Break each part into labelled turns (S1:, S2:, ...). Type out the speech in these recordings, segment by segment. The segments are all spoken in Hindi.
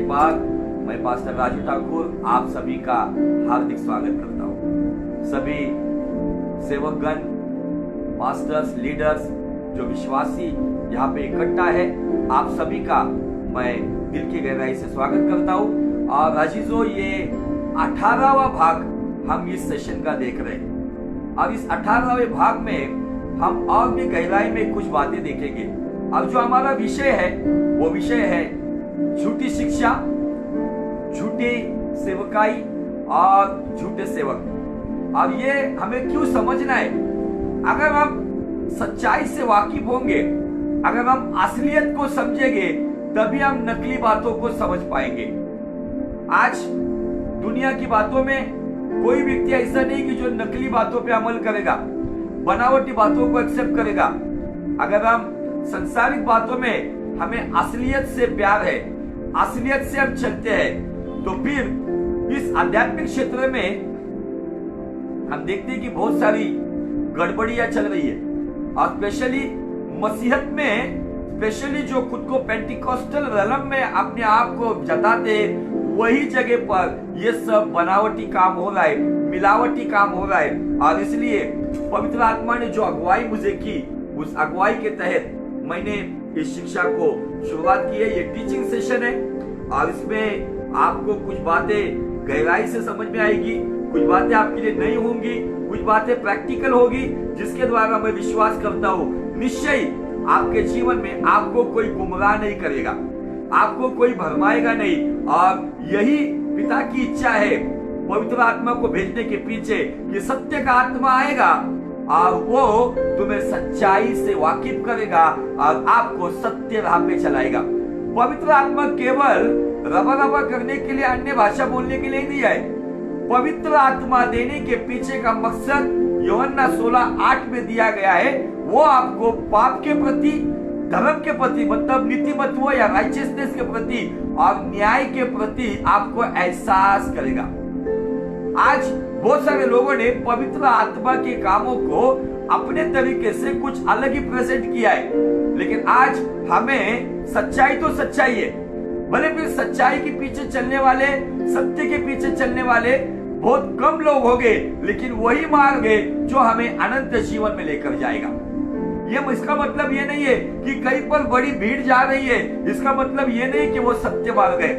S1: बाद मैं पास्टर राजू ठाकुर आप सभी का हार्दिक स्वागत करता हूँ। सभी सेवकगण, पास्टर्स, लीडर्स, जो विश्वासी यहाँ पे इकट्ठा है, आप सभी का मैं दिल की गहराई से स्वागत करता हूँ। और अजीजों, ये 18वां भाग हम इस सेशन का देख रहे हैं और इस 18वें भाग में हम और भी गहराई में कुछ बातें देखेंगे। अब जो हमारा विषय है वो विषय है झूठी शिक्षा, झूठी सेवकाई और झूठे सेवक। और ये हमें क्यों समझना है? अगर हम सच्चाई से वाकिफ होंगे, अगर हम असलियत को समझेंगे, तभी हम नकली बातों को समझ पाएंगे। आज दुनिया की बातों में कोई व्यक्ति ऐसा नहीं कि जो नकली बातों पे अमल करेगा, बनावटी बातों को एक्सेप्ट करेगा। अगर हम संसारिक बातों में हमें असलियत से प्यार है, असलियत से हम चलते हैं, तो फिर इस आध्यात्मिक क्षेत्र में हम देखते हैं कि बहुत सारी गड़बड़ियां चल रही है। और स्पेशली मसीहत में, स्पेशली जो खुद को पेंटिकॉस्टल रलम में अपने आप को जताते, वही जगह पर ये सब बनावटी काम हो रहा है, मिलावटी काम हो रहा है। और इसलिए पवित्र आत्मा ने जो अगुवाई मुझे की, उस अगुवाई के तहत मैंने इस शिक्षा को शुरुआत की है। ये टीचिंग सेशन है और इसमें आपको कुछ बातें गहराई से समझ में आएगी, कुछ बातें आपके लिए नई होंगी, कुछ बातें प्रैक्टिकल होगी, जिसके द्वारा मैं विश्वास करता हूँ निश्चय आपके जीवन में आपको कोई गुमराह नहीं करेगा, आपको कोई भरमाएगा नहीं। और यही पिता की इच्छा है पवित्र आत्मा को भेजने के पीछे, कि सत्य का आत्मा आएगा और वो तुम्हें सच्चाई से वाकिफ करेगा और आपको सत्य राह पे चलाएगा। पवित्र आत्मा केवल रबा रबा करने के लिए, अन्य भाषा बोलने के लिए नहीं आए। पवित्र आत्मा देने के पीछे का मकसद यूहन्ना 16:8 में दिया गया है। वो आपको पाप के प्रति, धर्म के प्रति, मतलब नीतिमत्व या राइचियसनेस के प्रति और न्याय के प्रति आपको एहसास करेगा। आज बहुत सारे लोगों ने पवित्र आत्मा के कामों को अपने तरीके से कुछ अलग ही प्रेजेंट किया है, लेकिन आज हमें सच्चाई तो सच्चाई है। भले फिर सच्चाई के पीछे चलने वाले, सत्य के पीछे चलने वाले बहुत कम लोग होंगे, लेकिन वही मार्ग है जो हमें अनंत जीवन में लेकर जाएगा। ये इसका मतलब ये नहीं है कि कहीं पर बड़ी भीड़ जा रही है, इसका मतलब ये नहीं कि वो सत्य मार्ग है।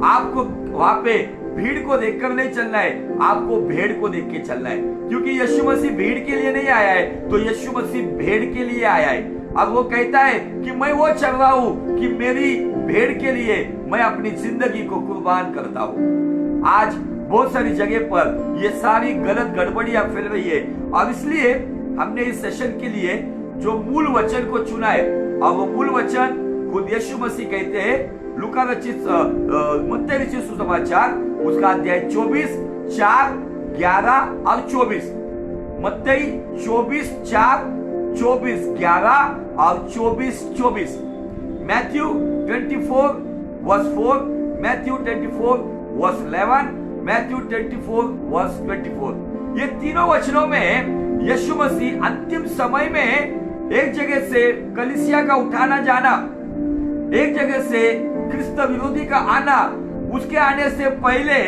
S1: आपको वहां पे भीड़ को देखकर नहीं चलना है, आपको भेड़ को देख के चलना है। क्योंकि यीशु मसीह भीड़ के लिए नहीं आया है, तो यीशु मसीह भेड़ के लिए आया है। अब वो कहता है कि मैं वो चल रहा हूँ कि मेरी भेड़ के लिए मैं अपनी जिंदगी को कुर्बान करता हूँ। आज बहुत सारी जगह पर ये सारी गलत गड़बड़ियां फैल रही है और इसलिए हमने इस सेशन के लिए जो मूल वचन को चुना है, और वो मूल वचन खुद यीशु मसीह कहते हैं। लूका रचित मत्ती रचित सुसमाचार, उसका अध्याय 24, 4, 11 और 24। मत्ती 24, 4, 24, 11 और 24, 24। Matthew 24 verse 4, Matthew 24 verse 11, Matthew 24 verse 24। ये तीनों वचनों में यीशु मसीह अंतिम समय में एक जगह से कलीसिया का उठाना जाना, एक जगह से क्रिस्त विरोधी का आना, उसके आने से पहले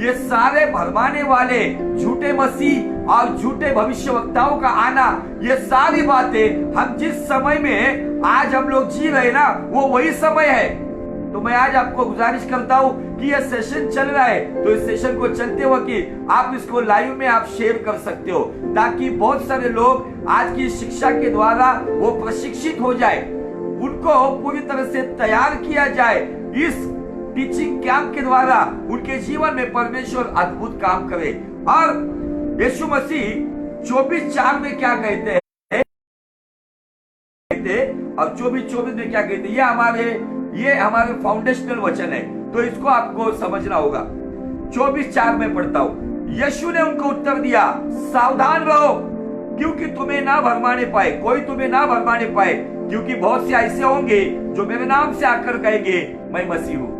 S1: ये सारे भरमाने वाले झूठे मसीह और झूठे भविष्यवक्ताओं का आना, ये सारी बातें हम जिस समय में आज हम लोग जी रहे ना, वो वही समय है। तो मैं आज आपको गुजारिश करता हूँ कि ये सेशन चल रहा है, तो इस सेशन को चलते वक्त आप इसको लाइव में आप शेयर कर सकते हो, ताकि बहुत सारे लोग आज की शिक्षा के द्वारा वो प्रशिक्षित हो जाए, उनको पूरी तरह से तैयार किया जाए। इस टीचिंग कैंप के द्वारा उनके जीवन में परमेश्वर अद्भुत काम करे। और यीशु मसीह 24:4 में क्या कहते हैं और 24:24 में क्या कहते हैं, ये हमारे फाउंडेशनल वचन है, तो इसको आपको समझना होगा। 24:4 में पढ़ता हूं। यीशु ने उनको उत्तर दिया, सावधान रहो, क्योंकि तुम्हें ना भरमाने पाए, कोई तुम्हें ना भरमाने पाए, क्योंकि बहुत से ऐसे होंगे जो मेरे नाम से आकर कहेंगे मैं मसीह हूँ।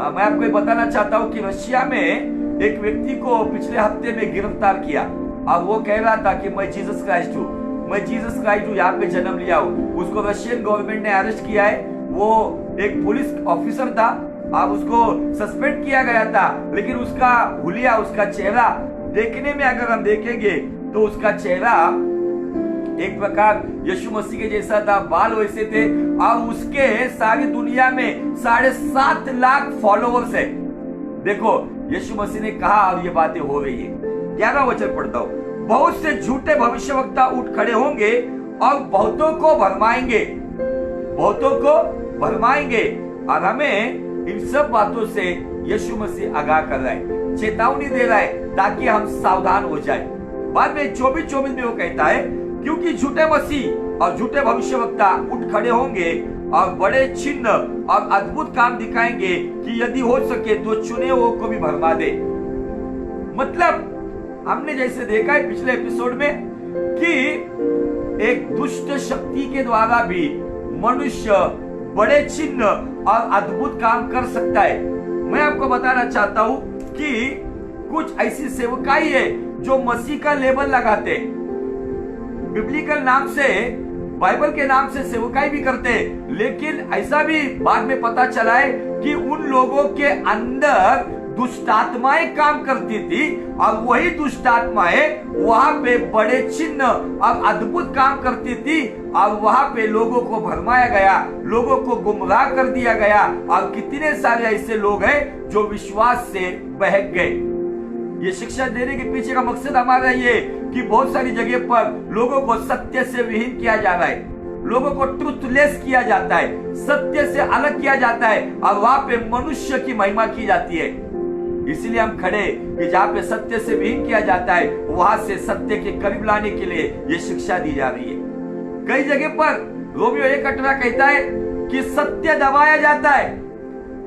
S1: मैं आपको बताना चाहता हूँ कि रशिया में एक व्यक्ति को पिछले हफ्ते में गिरफ्तार किया और वो कह रहा था कि मैं जीसस क्राइस्ट हूँ, मैं जीसस क्राइस्ट हूँ, यहाँ पे जन्म लिया हूँ। उसको रशियन गवर्नमेंट ने अरेस्ट किया है। वो एक पुलिस ऑफिसर था अब उसको सस्पेंड किया गया था, लेकिन उसका हुलिया, उसका चेहरा देखने में अगर हम देखेंगे तो उसका चेहरा एक प्रकार यीशु मसीह के जैसा था, बाल वैसे थे, और उसके सारी दुनिया में 7.5 लाख फॉलोअर्स है। देखो यीशु मसीह ने कहा और ये बातें हो रही है। 11 वचन पढ़ता हूं, बहुत से झूठे भविष्यवक्ता उठ खड़े होंगे और बहुतों को भरमाएंगे, बहुतों को भरमाएंगे। और हमें इन सब बातों से यीशु मसीह आगाह कर रहा है, चेतावनी दे रहा है ताकि हम सावधान हो जाए। बाद में 24 में वो कहता है, क्योंकि झूठे मसीह और झूठे भविष्यवक्ता उठ खड़े होंगे और बड़े चिन्ह और अद्भुत काम दिखाएंगे कि यदि हो सके तो चुने हुओं को भी भरमा दे। मतलब हमने जैसे देखा है पिछले एपिसोड में कि एक दुष्ट शक्ति के द्वारा भी मनुष्य बड़े चिन्ह और अद्भुत काम कर सकता है। मैं आपको बताना चाहता हूं कि कुछ ऐसी सेवकाई है जो मसीह का लेबल लगाते, बिब्लिकल नाम से, बाइबल के नाम से सेवकाई भी करते, लेकिन ऐसा भी बाद में पता चला है कि उन लोगों के अंदर दुष्टात्माएं काम करती थी और वही दुष्टात्माएं वहां पे बड़े चिन्ह और अद्भुत काम करती थी और वहां पे लोगों को भरमाया गया, लोगों को गुमराह कर दिया गया। और कितने सारे ऐसे लोग हैं जो विश्वास से बहक गए। ये शिक्षा देने के पीछे का मकसद हमारा ये कि बहुत सारी जगह पर लोगों को सत्य से विहीन किया जा रहा है, लोगों को ट्रुथलेस किया जाता है, सत्य से अलग किया जाता है और वहां पे मनुष्य की महिमा की जाती है। इसलिए हम खड़े कि जहां पे सत्य से विहीन किया जाता है वहां से सत्य के करीब लाने के लिए ये शिक्षा दी जा रही है। कई जगह पर रोमियो 1:18 कहता है कि सत्य दबाया जाता है,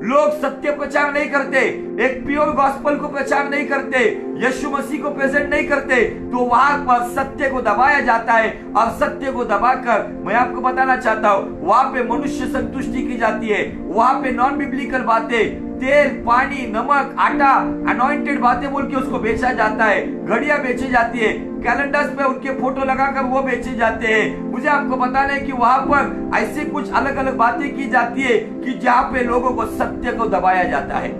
S1: लोग सत्य प्रचार नहीं करते, एक प्योर गॉस्पेल को प्रचार नहीं करते, यीशु मसीह को प्रेजेंट नहीं करते, तो वहां पर सत्य को दबाया जाता है। और सत्य को दबाकर मैं आपको बताना चाहता हूं वहां पे मनुष्य संतुष्टि की जाती है, वहां पे नॉन बिब्लिकल बातें, तेल, पानी, नमक, आटा, अनॉइंटेड बातें बोल के उसको बेचा जाता है, घड़ियां बेची जाती है, कैलेंडर्स पे उनके फोटो लगाकर वो बेचे जाते हैं। मुझे आपको बताना है कि वहां पर ऐसे कुछ अलग अलग बातें की जाती है कि जहां पे लोगों को सत्य को दबाया जाता है।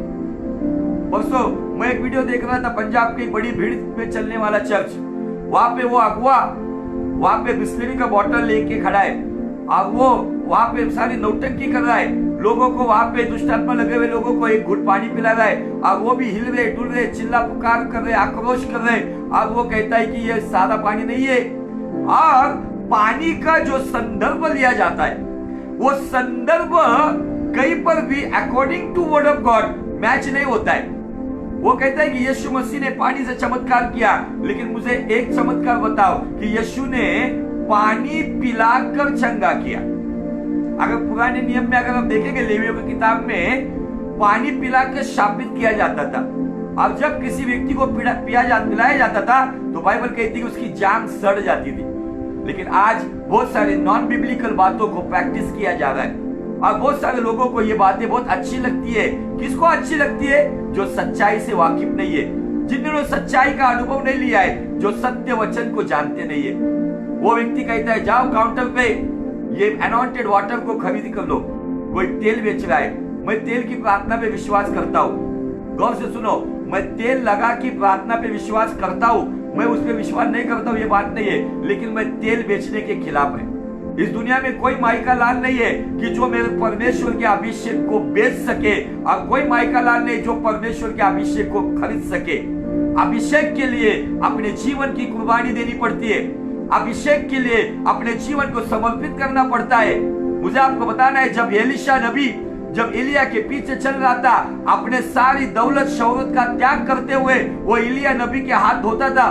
S1: परसों मैं एक वीडियो देख रहा था, पंजाब की बड़ी भीड़ में चलने वाला चर्च, वहां पे वो अगुआ वहां पे बिस्लरी का बोतल लेके खड़ा है और वो वहां पे सारी नौटंकी कर रहा है, लोगों को वहां पे दुष्टात्मा लगे हुए लोगों को एक घुट पानी पिला रहा है और वो भी हिल रहे, डुल रहे, चिल्ला पुकार कर रहे, आक्रोश कर रहे। और वो कहता है कि ये सादा पानी नहीं है। और पानी का जो संदर्भ लिया जाता है वो संदर्भ कहीं पर भी according to word of God match नहीं होता है। वो कहता है कि यीशु मसीह ने पानी से चमत्कार किया, लेकिन मुझे एक चमत्कार बताओ कि यीशु ने पानी पिलाकर चंगा किया। अगर पुराने नियम में अगर हम देखेंगे लेवियों की किताब में पानी पिलाकर शापित किया जाता था। अब जब किसी व्यक्ति को पिलाया जाता था तो बाइबल कहती है कि उसकी जान सड़ जाती थी। लेकिन आज बहुत सारे नॉन बिब्लिकल बातों को प्रैक्टिस किया जा रहा है और बहुत सारे लोगों को ये बातें बहुत अच्छी लगती है। किसको अच्छी लगती है? जो सच्चाई से वाकिफ नहीं है, जिन्होंने सच्चाई का अनुभव नहीं लिया है, जो सत्य वचन को जानते नहीं है। वो व्यक्ति कहता है जाओ काउंटर पे ये अनॉइंटेड वाटर को खरीद कर लो, कोई तेल बेच रहा है, मैं तेल की प्रार्थना पे विश्वास करता हूँ। गौर से सुनो, मैं तेल लगा की प्रार्थना पे विश्वास करता हूँ, मैं उस पर विश्वास नहीं करता हूँ ये बात नहीं है, लेकिन मैं तेल बेचने के खिलाफ है। इस दुनिया में कोई माइका लाल नहीं है कि जो मेरे परमेश्वर के अभिषेक को बेच सके, और कोई माइका लाल नहीं जो परमेश्वर के अभिषेक को खरीद सके। अभिषेक के लिए अपने जीवन की कुर्बानी देनी पड़ती है, अभिषेक के लिए अपने जीवन को समर्पित करना पड़ता है। मुझे आपको बताना है, जब एलीशा नबी जब एलिया के पीछे चल रहा था, अपने सारी दौलत शौहरत का त्याग करते हुए वो एलिया नबी के हाथ धोता था,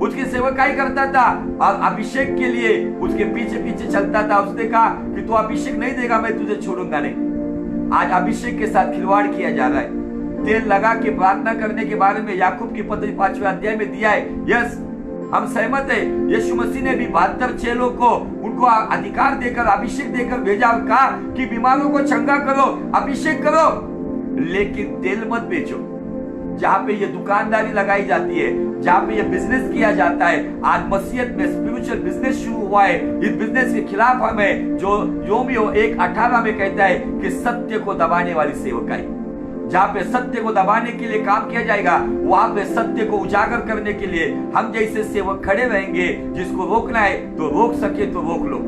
S1: उसकी सेवकाई करता था और अभिषेक के लिए उसके पीछे पीछे चलता था। उसने कहा कि तू अभिषेक नहीं देगा मैं तुझे छोड़ूंगा नहीं। आज अभिषेक के साथ खिलवाड़ किया जा रहा है। तेल लगा के प्रार्थना करने के बारे में याकूब की पत्री 5वें अध्याय में दिया है। यस, हम सहमत है। यीशु मसीह ने भी 72 चेलों को उनको अधिकार देकर अभिषेक देकर भेजा और कहा कि बीमारों को चंगा करो, अभिषेक करो, लेकिन तेल मत बेचो। जहां पे ये दुकानदारी लगाई जाती है, जहां पे ये बिजनेस किया जाता है, आज मसीहत में स्पिरिचुअल बिजनेस शुरू हुआ है। इस बिजनेस के खिलाफ हमें जो रोमियो 1:18 में कहता है कि सत्य को दबाने वाली सेवकाई। जहाँ पे सत्य को दबाने के लिए काम किया जाएगा, वहां पे सत्य को उजागर करने के लिए हम जैसे सेवक खड़े रहेंगे। जिसको रोकना है तो रोक सके तो रोक लो।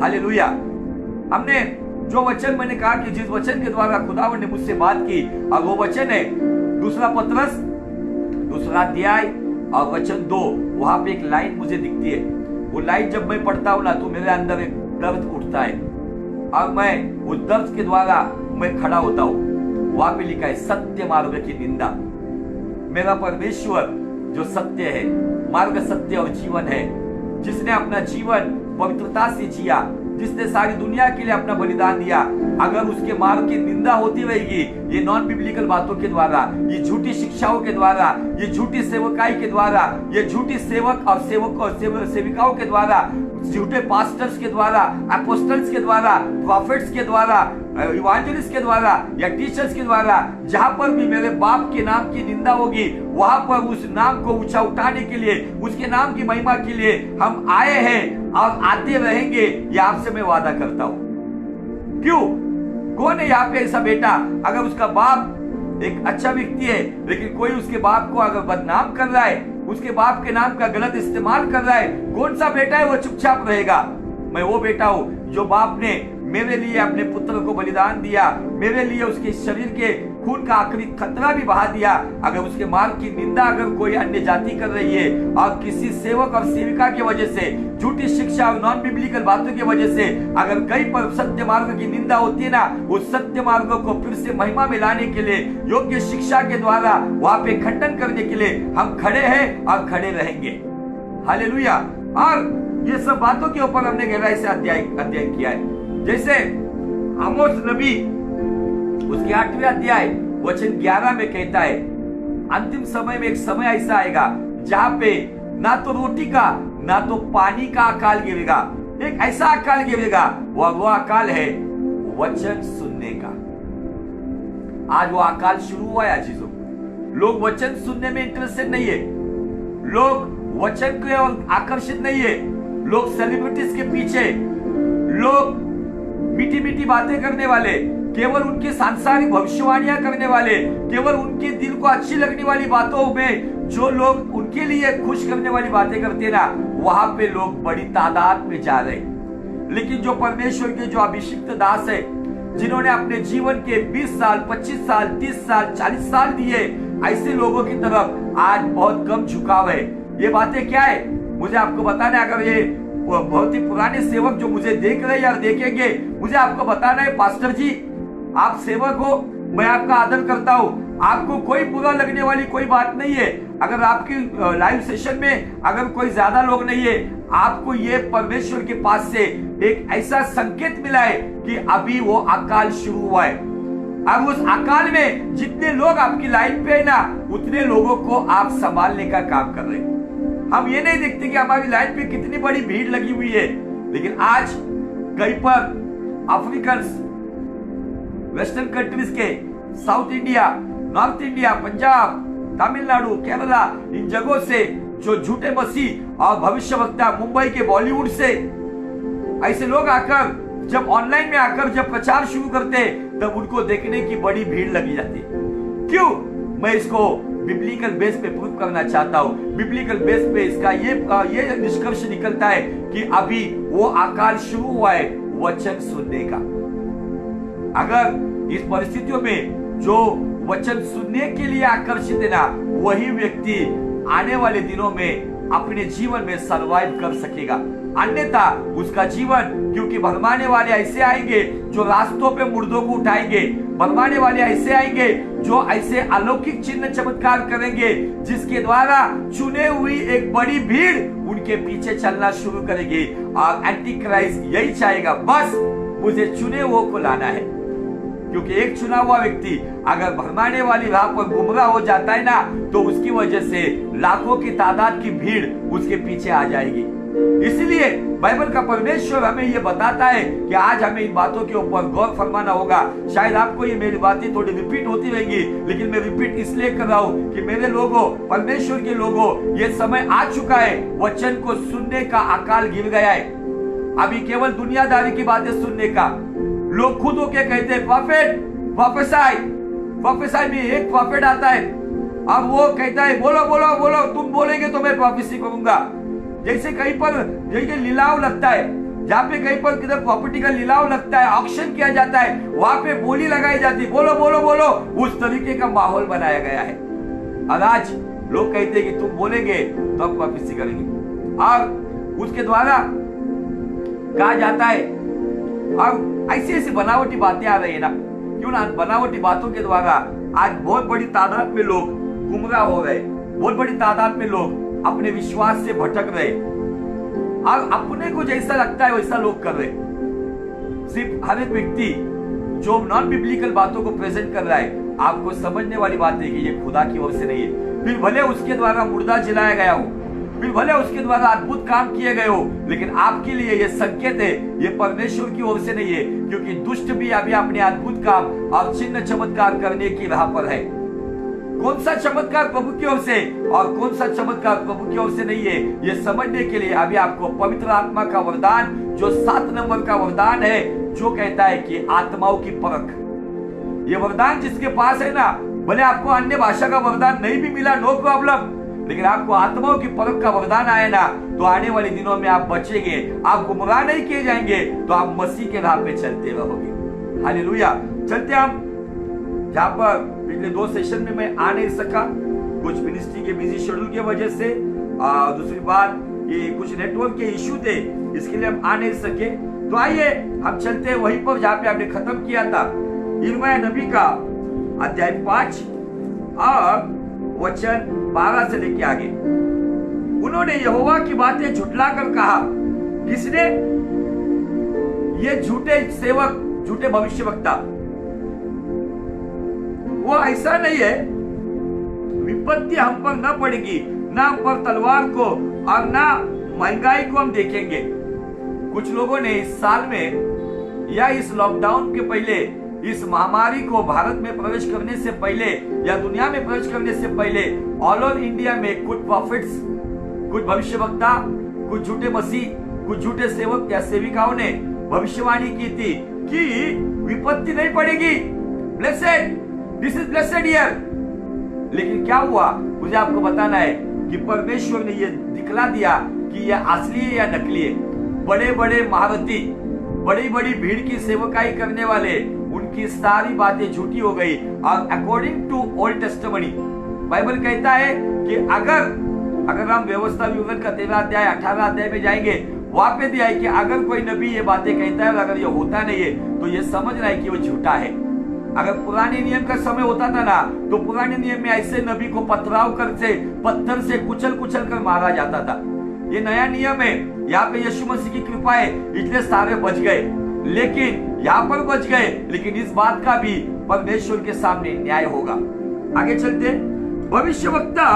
S1: हालेलुया। हमने जो वचन मैंने कहा कि जिस वचन के द्वारा खुदावंद ने मुझसे बात की, और वो वचन है 2 पतरस 2 अध्याय और वचन 2। वहां पे एक लाइन मुझे दिखती है। वो लाइन जब मैं पढ़ता हूं ना तो मेरे अंदर एक दर्द उठता है और मैं उस दर्द के द्वारा मैं खड़ा होता हूं। वहां पे लिखा है सत्य मार्ग की निंदा। मेरा परमेश्वर जो सत्य है, मार्ग सत्य और जीवन है, जिसने अपना जीवन पवित्रता से जिया, जिसने सारी दुनिया के लिए अपना बलिदान दिया, अगर उसके मार्ग की निंदा होती रहेगी, ये नॉन बिब्लिकल बातों के द्वारा, ये झूठी शिक्षाओं के द्वारा, ये झूठी सेवकाई के द्वारा, ये झूठी सेवक और सेविकाओं के द्वारा, झूठे पास्टर्स के द्वारा, अपोस्टल्स के द्वारा, प्रॉफिट्स के द्वारा, इवांजेलिस्ट के द्वारा या टीचर्स के द्वारा, जहां पर भी मेरे बाप के नाम की निंदा होगी, वहां पर उस नाम को ऊंचा उठाने के लिए, उसके नाम की महिमा के लिए हम आए हैं और आते रहेंगे। ये आपसे मैं वादा करता हूं। क्यों? कौन है यहाँ पे ऐसा बेटा, अगर उसका बाप एक अच्छा व्यक्ति है लेकिन कोई उसके बाप को अगर बदनाम कर रहा है, उसके बाप के नाम का गलत इस्तेमाल कर रहा है, कौन सा बेटा है वो चुपचाप रहेगा? मैं वो बेटा हूं जो बाप ने मेरे लिए अपने पुत्र को बलिदान दिया, मेरे लिए उसके शरीर के खून का आखिरी खतरा भी बहा दिया। अगर उसके मार्ग की निंदा अगर कोई अन्य जाति कर रही है और किसी सेवक और सेविका की वजह से, झूठी शिक्षा और नॉन बिब्लिकल बातों की वजह से अगर कहीं पर सत्य मार्ग की निंदा होती है ना, उस सत्य मार्ग को फिर से महिमा में लाने के लिए, योग्य शिक्षा के द्वारा वहां पे खंडन करने के लिए हम खड़े हैं और खड़े रहेंगे। हालेलुया। और ये सब बातों के ऊपर हमने गहराई से अध्ययन किया है। जैसे आमोस नबी उसके 8वें अध्याय वचन 11 में कहता है, अंतिम समय में एक समय ऐसा आएगा जहां पे ना तो रोटी का ना तो पानी का अकाल गिरेगा। एक ऐसा अकाल गिरेगा, वो अकाल है वचन सुनने का। आज वो अकाल शुरू हुआ है चीजों। लोग वचन सुनने में इंटरेस्टेड नहीं है, लोग वचन के ओर आकर्षित नहीं है, लोग सेलिब्रिटीज के पीछे, लोग मीठी मीठी बातें करने वाले, केवल उनके सांसारिक भविष्यवाणियां करने वाले, केवल उनके दिल को अच्छी लगने वाली बातों में जो लोग उनके लिए खुश करने वाली बातें करते ना, वहां पे लोग बड़ी तादाद में जा रहे। लेकिन जो परमेश्वर के जो अभिषिक्त दास है, जिन्होंने अपने जीवन के 20 साल 25 साल 30 साल 40 साल दिए, ऐसे लोगों की तरफ आज बहुत कम झुकाव है। ये बातें क्या है मुझे आपको बताना है। अगर ये बहुत ही पुराने सेवक जो मुझे देख रहे हैं या देखेंगे, मुझे आपको बताना है, पास्टर जी आप सेवक हो, मैं आपका आदर करता हूं, आपको कोई बुरा लगने वाली कोई बात नहीं है। अगर आपकी लाइव सेशन में अगर कोई ज्यादा लोग नहीं है, आपको ये परमेश्वर के पास से एक ऐसा संकेत मिला है कि अभी वो अकाल शुरू हुआ है। अब उस अकाल में जितने लोग आपकी लाइन पे है ना, उतने लोगों को आप संभालने का काम कर रहे हैं। हम ये नहीं देखते कि हमारी लाइन पे कितनी बड़ी भीड़ लगी हुई है, लेकिन आज कहीं पर अफ्रीकन, वेस्टर्न कंट्रीज के, south India, north India, Punjab, Tamil Nadu, Kerala, इन जगहों से जो झूठे मसीह और भविष्यवक्ता, मुंबई के बॉलीवुड से ऐसे लोग आकर जब ऑनलाइन में आकर जब प्रचार शुरू करते, तब उनको देखने की बड़ी भीड़ लगी जाती। क्यों? मैं इसको बिब्लिकल बेस पे प्रूव करना चाहता हूं। बिब्लिकल बेस पे इसका ये निष्कर्ष निकलता है कि अभी वो अकाल शुरू हुआ है वचन सुनने का। अगर इस परिस्थितियों में जो वचन सुनने के लिए आकर्षित है ना, वही व्यक्ति आने वाले दिनों में अपने जीवन में सर्वाइव कर सकेगा। अन्यथा उसका जीवन, क्योंकि भरमाने वाले ऐसे आएंगे जो रास्तों पे मुर्दों को उठाएंगे, भरमाने वाले ऐसे आएंगे जो ऐसे अलौकिक चिन्ह चमत्कार करेंगे जिसके द्वारा चुने हुई एक बड़ी भीड़ उनके पीछे चलना शुरू करेगी। और एंटी क्राइस्ट यही चाहेगा, बस मुझे चुने हुए को लाना है। क्योंकि एक चुना हुआ व्यक्ति अगर भरमाने वाली राह पर गुमराह हो जाता है ना, तो उसकी वजह से लाखों की तादाद की भीड़ उसके पीछे आ जाएगी। इसलिए बाइबल का परमेश्वर हमें ये बताता है कि आज हमें इन बातों के ऊपर गौर फरमाना होगा। शायद आपको ये मेरी बातें थोड़ी रिपीट होती रहेंगी, लेकिन मैं रिपीट इसलिए कर रहा हूँ कि मेरे लोगों, परमेश्वर के लोगों, ये समय आ चुका है, वचन को सुनने का अकाल गिर गया है। अभी केवल दुनियादारी की बातें सुनने का, लोग खुद होके कहते हैं प्रॉफेट, प्रोफेसाई, प्रोफेसर में एक प्रॉफिट आता है, अब वो कहता है बोलो बोलो बोलो, तुम बोलेंगे तो मैं प्रोफेसी करूंगा। जैसे कहीं पर जैसे लिलाव लगता है, जहाँ पे कहीं पर किधर प्रॉपर्टी का लिलाव लगता है, ऑक्शन किया जाता है, वहां पे बोली लगाई जाती है, बोलो बोलो बोलो, उस तरीके का माहौल बनाया गया है। और आज लोग कहते हैं कि तुम बोलेंगे तो हम प्रोफेसी करेंगे, और उसके द्वारा कहा जाता है। और ऐसी ऐसी बनावटी बातें आ रही है ना, क्यों ना, बनावटी बातों के द्वारा आज बहुत बड़ी तादाद में लोग गुमराह हो रहे, बहुत बड़ी तादाद में लोग अपने विश्वास से भटक रहे, और अपने को जैसा लगता है वैसा लोग कर रहे। सिर्फ हर एक व्यक्ति जो नॉन बिब्लिकल बातों को प्रेजेंट कर रहा है, आपको समझने वाली बात है कि ये खुदा की ओर से नहीं है। फिर भले उसके द्वारा मुर्दा जिलाया गया हो, फिर भले उसके द्वारा अद्भुत काम किए गए हो, लेकिन आपके लिए ये संकेत है, ये परमेश्वर की ओर से नहीं है, क्योंकि दुष्ट भी अभी अपने अद्भुत काम और चिन्ह चमत्कार करने की राह पर है। कौन सा चमत्कार प्रभु की ओर से और कौन सा चमत्कार प्रभु की ओर से नहीं है, ये समझने के लिए अभी आपको पवित्र आत्मा का वरदान, जो 7 नंबर का वरदान है, जो कहता है कि आत्माओं की परख। ये वरदान जिसके पास है ना, भले आपको अन्य भाषा का वरदान नहीं भी मिला, नो प्रॉब्लम, लेकिन आपको आत्माओं की परख का वरदान आए ना, तो आने वाले दिनों में आप बचेंगे, आप गुमराह नहीं किए जाएंगे, तो आप मसीह के राह पे चलते रहोगे। हालेलुया। चलते हम, जहां पर पिछले 2 सेशन में मैं आ नहीं सका, कुछ मिनिस्ट्री के बिजी शेड्यूल की वजह से, दूसरी बात ये कुछ नेटवर्क के इश्यू थे, इसके लिए हम आ नहीं सके। तो आइए हम चलते हैं वहीं पर जहां पे आपने खत्म किया था, यिर्मयाह नबी का अध्याय 5 और वचन 12 से लेके आगे। उन्होंने यहोवा की बातें झुठलाकर कहा, किसने? ये झूठे सेवक, झूठे भविष्यवक्ता। वो ऐसा नहीं है, विपत्ति हम पर न पड़ेगी, ना हम पर तलवार को और ना महंगाई को हम देखेंगे। कुछ लोगों ने इस साल में या इस लॉकडाउन के पहले, इस महामारी को भारत में प्रवेश करने से पहले या दुनिया में प्रवेश करने से पहले ऑल ओवर इंडिया में कुछ प्रॉफिट्स, कुछ भविष्यवक्ता, कुछ झूठे मसीह, कुछ झूठे सेवक या सेविकाओं ने भविष्यवाणी की थी कि विपत्ति नहीं पड़ेगी, blessed, this is blessed year. लेकिन क्या हुआ, मुझे आपको बताना है कि परमेश्वर ने यह दिखला दिया कि यह असली है या नकली है। बड़े बड़े महारथी, बड़ी बड़ी भीड़ की सेवकाई करने वाले, उनकी सारी बातें झूठी हो गई। और according to old testament, Bible कहता है कि अगर हम व्यवस्था विवरण का 13 अध्याय 18 अध्याय में जाएंगे, वहां पे दिया है कि अगर कोई नबी ये बातें कहता है और अगर ये होता नहीं है, तो ये समझना है कि वो झूठा है। अगर पुराने नियम का समय होता था ना, तो पुराने नियम में ऐसे नबी को पत्थर से कुचल कर मारा जाता था। ये नया नियम है, यहाँ पे यीशु मसीह की कृपा है, इसलिए सारे बच गए, लेकिन यहाँ पर बच गए, लेकिन इस बात का भी परमेश्वर के सामने न्याय होगा। आगे चलते, भविष्यवक्ता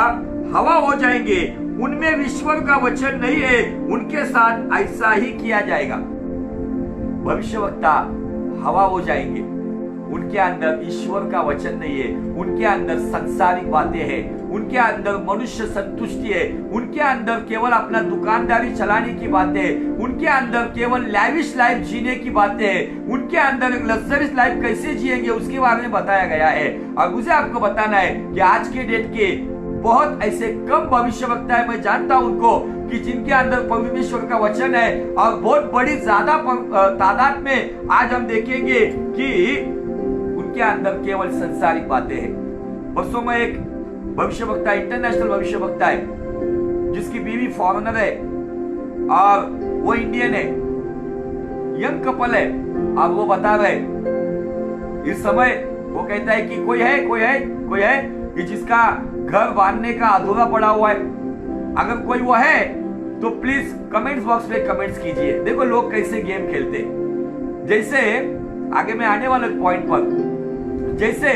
S1: हवा हो जाएंगे, उनमें ईश्वर का वचन नहीं है, उनके साथ ऐसा ही किया जाएगा। भविष्यवक्ता हवा हो जाएंगे, उनके अंदर ईश्वर का वचन नहीं है, उनके अंदर सांसारिक बातें हैं, उनके अंदर मनुष्य संतुष्टि है, उनके अंदर केवल अपना दुकानदारी चलाने की बातें, उनके अंदर केवल लैविश लाइफ जीने की बातें, उनके अंदर एक लग्जरियस लाइफ कैसे जिएंगे उसके बारे में बताया गया है। और मुझे आपको बताना है कि आज के डेट के बहुत ऐसे कम भविष्यवक्ता है, मैं जानता हूं उनको, कि जिनके अंदर परमेश्वर का वचन है, और बहुत बड़ी ज्यादा तादाद में आज हम देखेंगे कि उनके अंदर केवल संसारिक बातें हैं। परसों में एक भविष्यवक्ता, इंटरनेशनल भविष्यवक्ता है, जिसकी बीवी फॉरेनर है और वो इंडियन है, यंग कपल है, और वो बता रहे इस समय, वो कहता है कि कोई है कि जिसका घर बांधने का अधूरा पड़ा हुआ है। अगर कोई वो है तो प्लीज कमेंट्स बॉक्स में कमेंट्स कीजिए। देखो लोग कैसे गेम खेलते, जैसे आगे मैं आने वाले पॉइंट पर, जैसे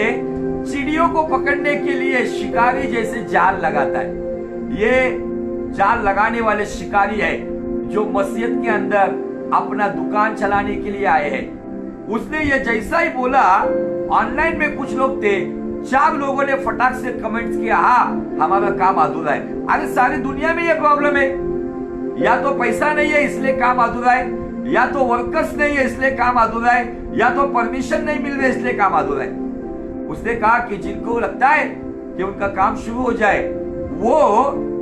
S1: चिड़ियों को पकड़ने के लिए शिकारी जैसे जाल लगाता है, ये जाल लगाने वाले शिकारी है जो मसीहत के अंदर अपना दुकान चलाने के लिए आए हैं। उसने ये जैसा ही बोला, ऑनलाइन में कुछ लोग थे, 4 लोगों ने फटाक से कमेंट्स किया, हाँ हमारा काम अधूरा है। अरे सारी दुनिया में ये प्रॉब्लम है, या तो पैसा नहीं है इसलिए काम अधूरा है, या तो वर्कर्स नहीं है इसलिए काम अधूरा है, या तो परमिशन नहीं मिल रही इसलिए काम अधूरा है। उसने कहा कि जिनको लगता है कि उनका काम शुरू हो जाए, वो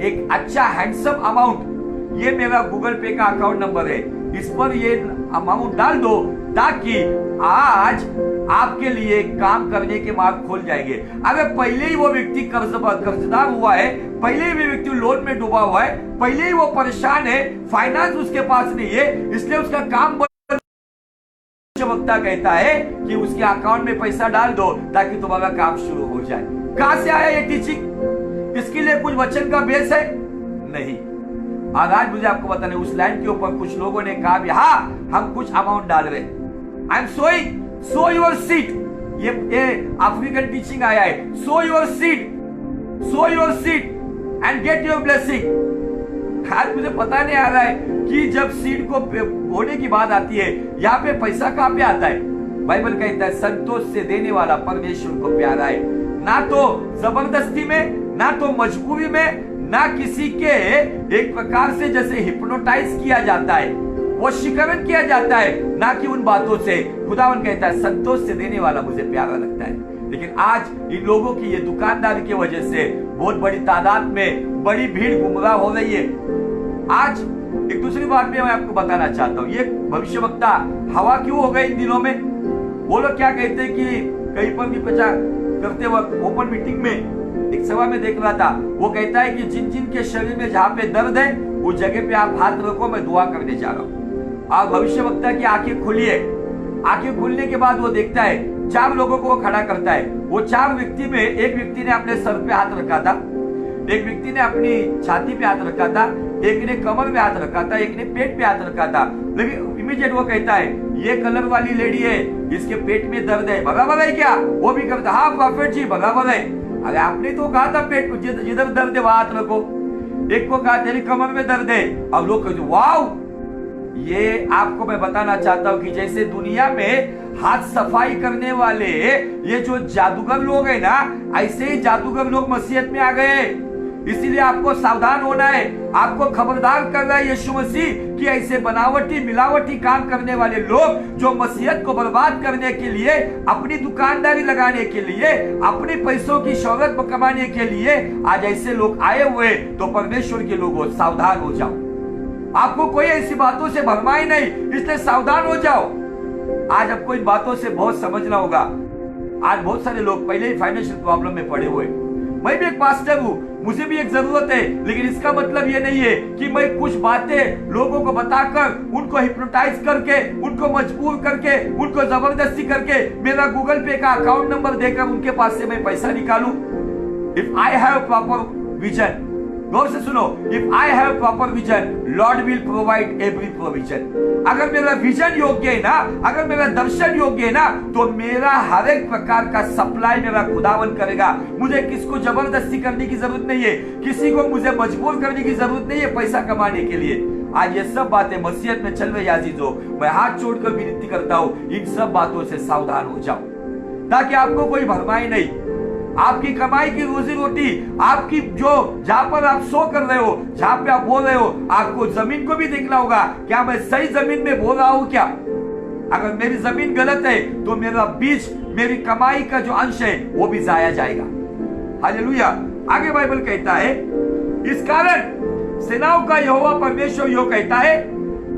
S1: एक अच्छा हैंडसम अमाउंट, ये मेरा गूगल पे का अकाउंट नंबर है, इस पर ये अमाउंट डाल दो, ताकि आज आपके लिए काम करने के मार्ग खोल जाएंगे। अगर पहले ही वो व्यक्ति कर्जदार हुआ है, पहले ही वो व्यक्ति लोन में डूबा हुआ है, पहले ही वो परेशान है, फाइनेंस उसके पास नहीं है, इसलिए उसका काम वक्ता कहता है कि उसके अकाउंट में पैसा डाल दो ताकि तुम्हारा काम शुरू हो जाए। कहां से आया ये टीचिंग? इसके लिए कुछ वचन का बेस है? नहीं। आज मुझे आपको बताने, उस लाइन के ऊपर कुछ लोगों ने कहा भी हाँ हम कुछ अमाउंट डाल रहे, I am sowing, so your seed. ये अफ्रीकन टीचिंग आया है, so your seed and get your blessing. आज मुझे पता नहीं आ रहा है कि जब सीड को बोने की बात आती है, यहाँ पे पैसा कहां पे आता है? बाइबल कहता है संतोष से देने वाला परमेश्वर को प्यारा है। ना तो जबरदस्ती में, ना तो मजबूरी में, ना किसी के एक प्रकार से जैसे हिप्नोटाइज किया जाता है, वशीकरण किया जाता है, ना कि उन बातों से। खुदावन कहता है संतोष से देने वाला मुझे प्यारा लगता है। लेकिन आज इन लोगों की ये दुकानदारी की वजह से बहुत बड़ी तादाद में बड़ी भीड़ गुमराह हो रही है। आज एक दूसरी बात भी मैं आपको बताना चाहता हूँ, ये भविष्यवक्ता हवा क्यों हो गए इन दिनों में? वो लोग क्या कहते हैं कि कहीं पर भी प्रचार करते वक्त ओपन मीटिंग में एक सभा में देख रहा था, वो कहता है कि जिन जिन के शरीर में जहां पे दर्द है उस जगह पे आप हाथ रखो, मैं दुआ करने जा रहा हूँ। और भविष्यवक्ता की आंखें खुली है, आंखें खुलने के बाद वो देखता है 4 लोगों को वो खड़ा करता है। वो 4 व्यक्ति में एक व्यक्ति ने अपने सर पे हाथ रखा था, एक व्यक्ति ने अपनी छाती पे हाथ रखा था, एक ने कमर पे हाथ रखा था, एक ने पेट पे हाथ रखा था। लेकिन इमीडिएट वो कहता है ये कलर वाली लेडी है, इसके पेट में दर्द है, बराबर है क्या? वो भी करता हाँ प्रॉफिट जी बराबर है। अरे आपने तो कहा था पेट जिधर दर्द है वहां हाथ रखो। एक को कहा तेरी कमर में दर्द है, अब लोग कहते वाव। ये आपको मैं बताना चाहता हूं कि जैसे दुनिया में हाथ सफाई करने वाले ये जो जादूगर लोग हैं ना, ऐसे ही जादूगर लोग मसीहत में आ गए। इसीलिए आपको सावधान होना है, आपको खबरदार कर रहा है यीशु मसीह कि ऐसे बनावटी मिलावटी काम करने वाले लोग जो मसीहत को बर्बाद करने के लिए, अपनी दुकानदारी लगाने के लिए, अपने पैसों की शोहरत को कमाने के लिए आज ऐसे लोग आए हुए, तो परमेश्वर के लोगों सावधान हो जाओ। आपको कोई ऐसी बातों से भरमाई नहीं, इसलिए सावधान हो जाओ। आज आपको इन बातों से बहुत समझना होगा। आज बहुत सारे लोग पहले ही फाइनेंशियल प्रॉब्लम में पड़े हुए। मैं भी एक पास्टर हूं, मुझे भी एक जरूरत है, लेकिन इसका मतलब ये नहीं है कि मैं कुछ बातें लोगों को बताकर, उनको हिप्नोटाइज करके, उनको मजबूर करके, उनको जबरदस्ती करके मेरा गूगल पे का अकाउंट नंबर देकर उनके पास से मैं पैसा निकालूं। If I have proper vision, गौर से सुनो, if I have proper vision, lord will provide every provision. अगर मेरा विजन योग्य है ना, अगर मेरा दर्शन योग्य है ना, तो मेरा हर एक प्रकार का सप्लाई मेरा खुदावन करेगा। मुझे किसको जबरदस्ती करने की जरूरत नहीं है, किसी को मुझे मजबूर करने की जरूरत नहीं है पैसा कमाने के लिए। आज ये सब बातें मसीहत में चल रही अजीजों, मैं हाथ छोड़कर विनती करता हूँ, इन सब बातों से सावधान हो जाओ, ताकि आपको कोई भरमाई नहीं। आपकी कमाई की रोजी रोटी, आपकी जो जहां पर आप सो कर रहे हो, जहां पे आप बोल रहे हो, आपको जमीन को भी देखना होगा, क्या मैं सही जमीन में बोल रहा हूं क्या? अगर मेरी जमीन गलत है तो मेरा बीज, मेरी कमाई का जो अंश है वो भी जाया जाएगा। हालेलुया। आगे बाइबल कहता है, इस कारण सेनाओं का यहोवा परमेश्वर यो कहता है,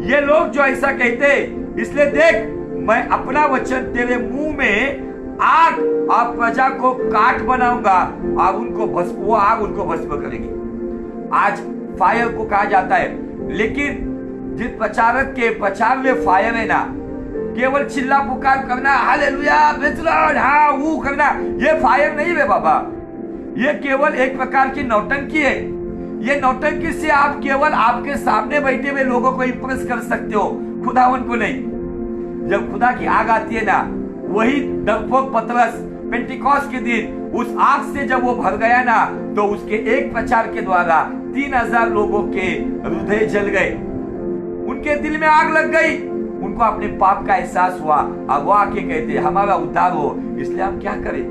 S1: ये लोग जो ऐसा कहते हैं, इसलिए देख मैं अपना वचन तेरे मुंह में आग और प्रजा को काट बनाऊंगा और उनको भस्म, वो आग उनको भस्म करेगी। आज फायर को कहा जाता है, लेकिन जिस प्रचारक के प्रचार में फायर है ना, केवल चिल्ला पुकार करना, हालेलुया प्रेज़ द लॉर्ड, हाँ वो करना, ये फायर नहीं है बाबा। ये केवल एक प्रकार की नौटंकी है। ये नौटंकी से आप केवल आपके सामने बैठे हुए लोगों को इंप्रेस कर सकते हो, खुदावन को नहीं। जब खुदा की आग आती है ना, वही डरपोक पतरस पेंटिकॉस्ट के दिन उस आग से जब वो भर गया ना, तो उसके एक प्रचार के द्वारा 3000 लोगों के हृदय जल गए, उनके दिल में आग लग गई, उनको अपने पाप का एहसास हुआ। अब वो आके कहते हमारा उद्धार हो, इसलिए हम क्या करें?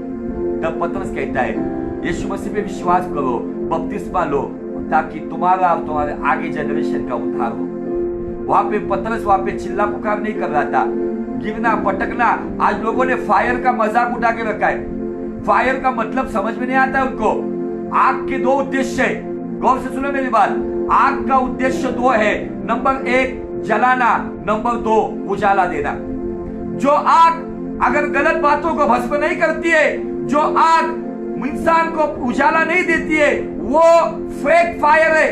S1: तब पतरस कहता है यीशु मसीह पे विश्वास करो, बपतिस्मा लो, ताकि तुम्हारा और तुम्हारे आगे जनरेशन का उद्धार हो। वहां पे पतरस वहां पे चिल्ला पुकार नहीं कर रहा था, गिरना पटकना। आज लोगों ने फायर का मजाक उठा के रखा है। फायर का मतलब समझ में नहीं आता है उनको। आग के दो उद्देश्य है, गौर से सुनो मेरी बात। आग का उद्देश्य दो है, नंबर 1 जलाना, नंबर 2 उजाला देना। जो आग अगर गलत बातों को भस्म नहीं करती है, जो आग इंसान को उजाला नहीं देती है, वो फेक फायर है।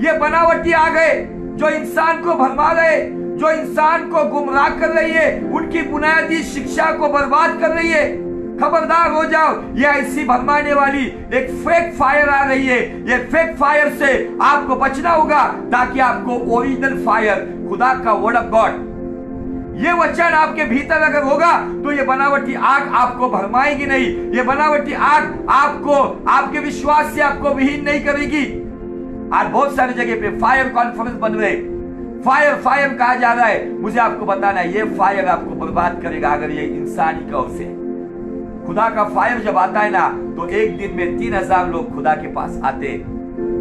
S1: ये बनावटी आग है जो इंसान को भरमा रहे, जो इंसान को गुमराह कर रही है, उनकी बुनियादी शिक्षा को बर्बाद कर रही है। खबरदार हो जाओ, ये ऐसी भरमाने वाली एक फेक फायर आ रही है। ये फेक फायर से आपको बचना होगा ताकि आपको ओरिजिनल फायर, खुदा का वर्ड ऑफ गॉड, ये वचन आपके भीतर अगर होगा तो ये बनावटी आग आपको भरमाएगी नहीं। ये बनावटी आग आपको, आपके विश्वास से आपको विहीन नहीं करेगी। आज बहुत सारी जगह पे फायर कॉन्फ्रेंस बन रहे, फायर फायर कहा जा रहा है। मुझे आपको बताना है, ये फायर आपको बर्बाद करेगा अगर ये इंसानी की ओर से। खुदा का फायर जब आता है ना, तो एक दिन में 3000 लोग खुदा के पास आते।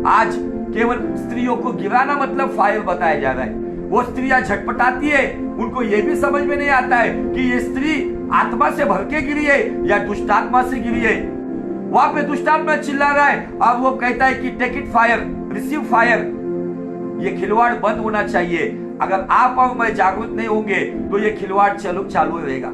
S1: आज केवल स्त्रियों को गिराना मतलब फायर बताया जा रहा है। वो स्त्रियां झटपटाती है, उनको ये भी समझ में नहीं आता है कि ये स्त्री आत्मा से भर के गिरी है या दुष्टात्मा से गिरी है। वहां पे दुष्टात्मा चिल्ला रहा है और वो कहता है कि take it fire, receive fire. ये खिलवाड़ बंद होना चाहिए। अगर आप और मैं जागरूक नहीं होंगे तो ये खिलवाड़ चालू रहेगा।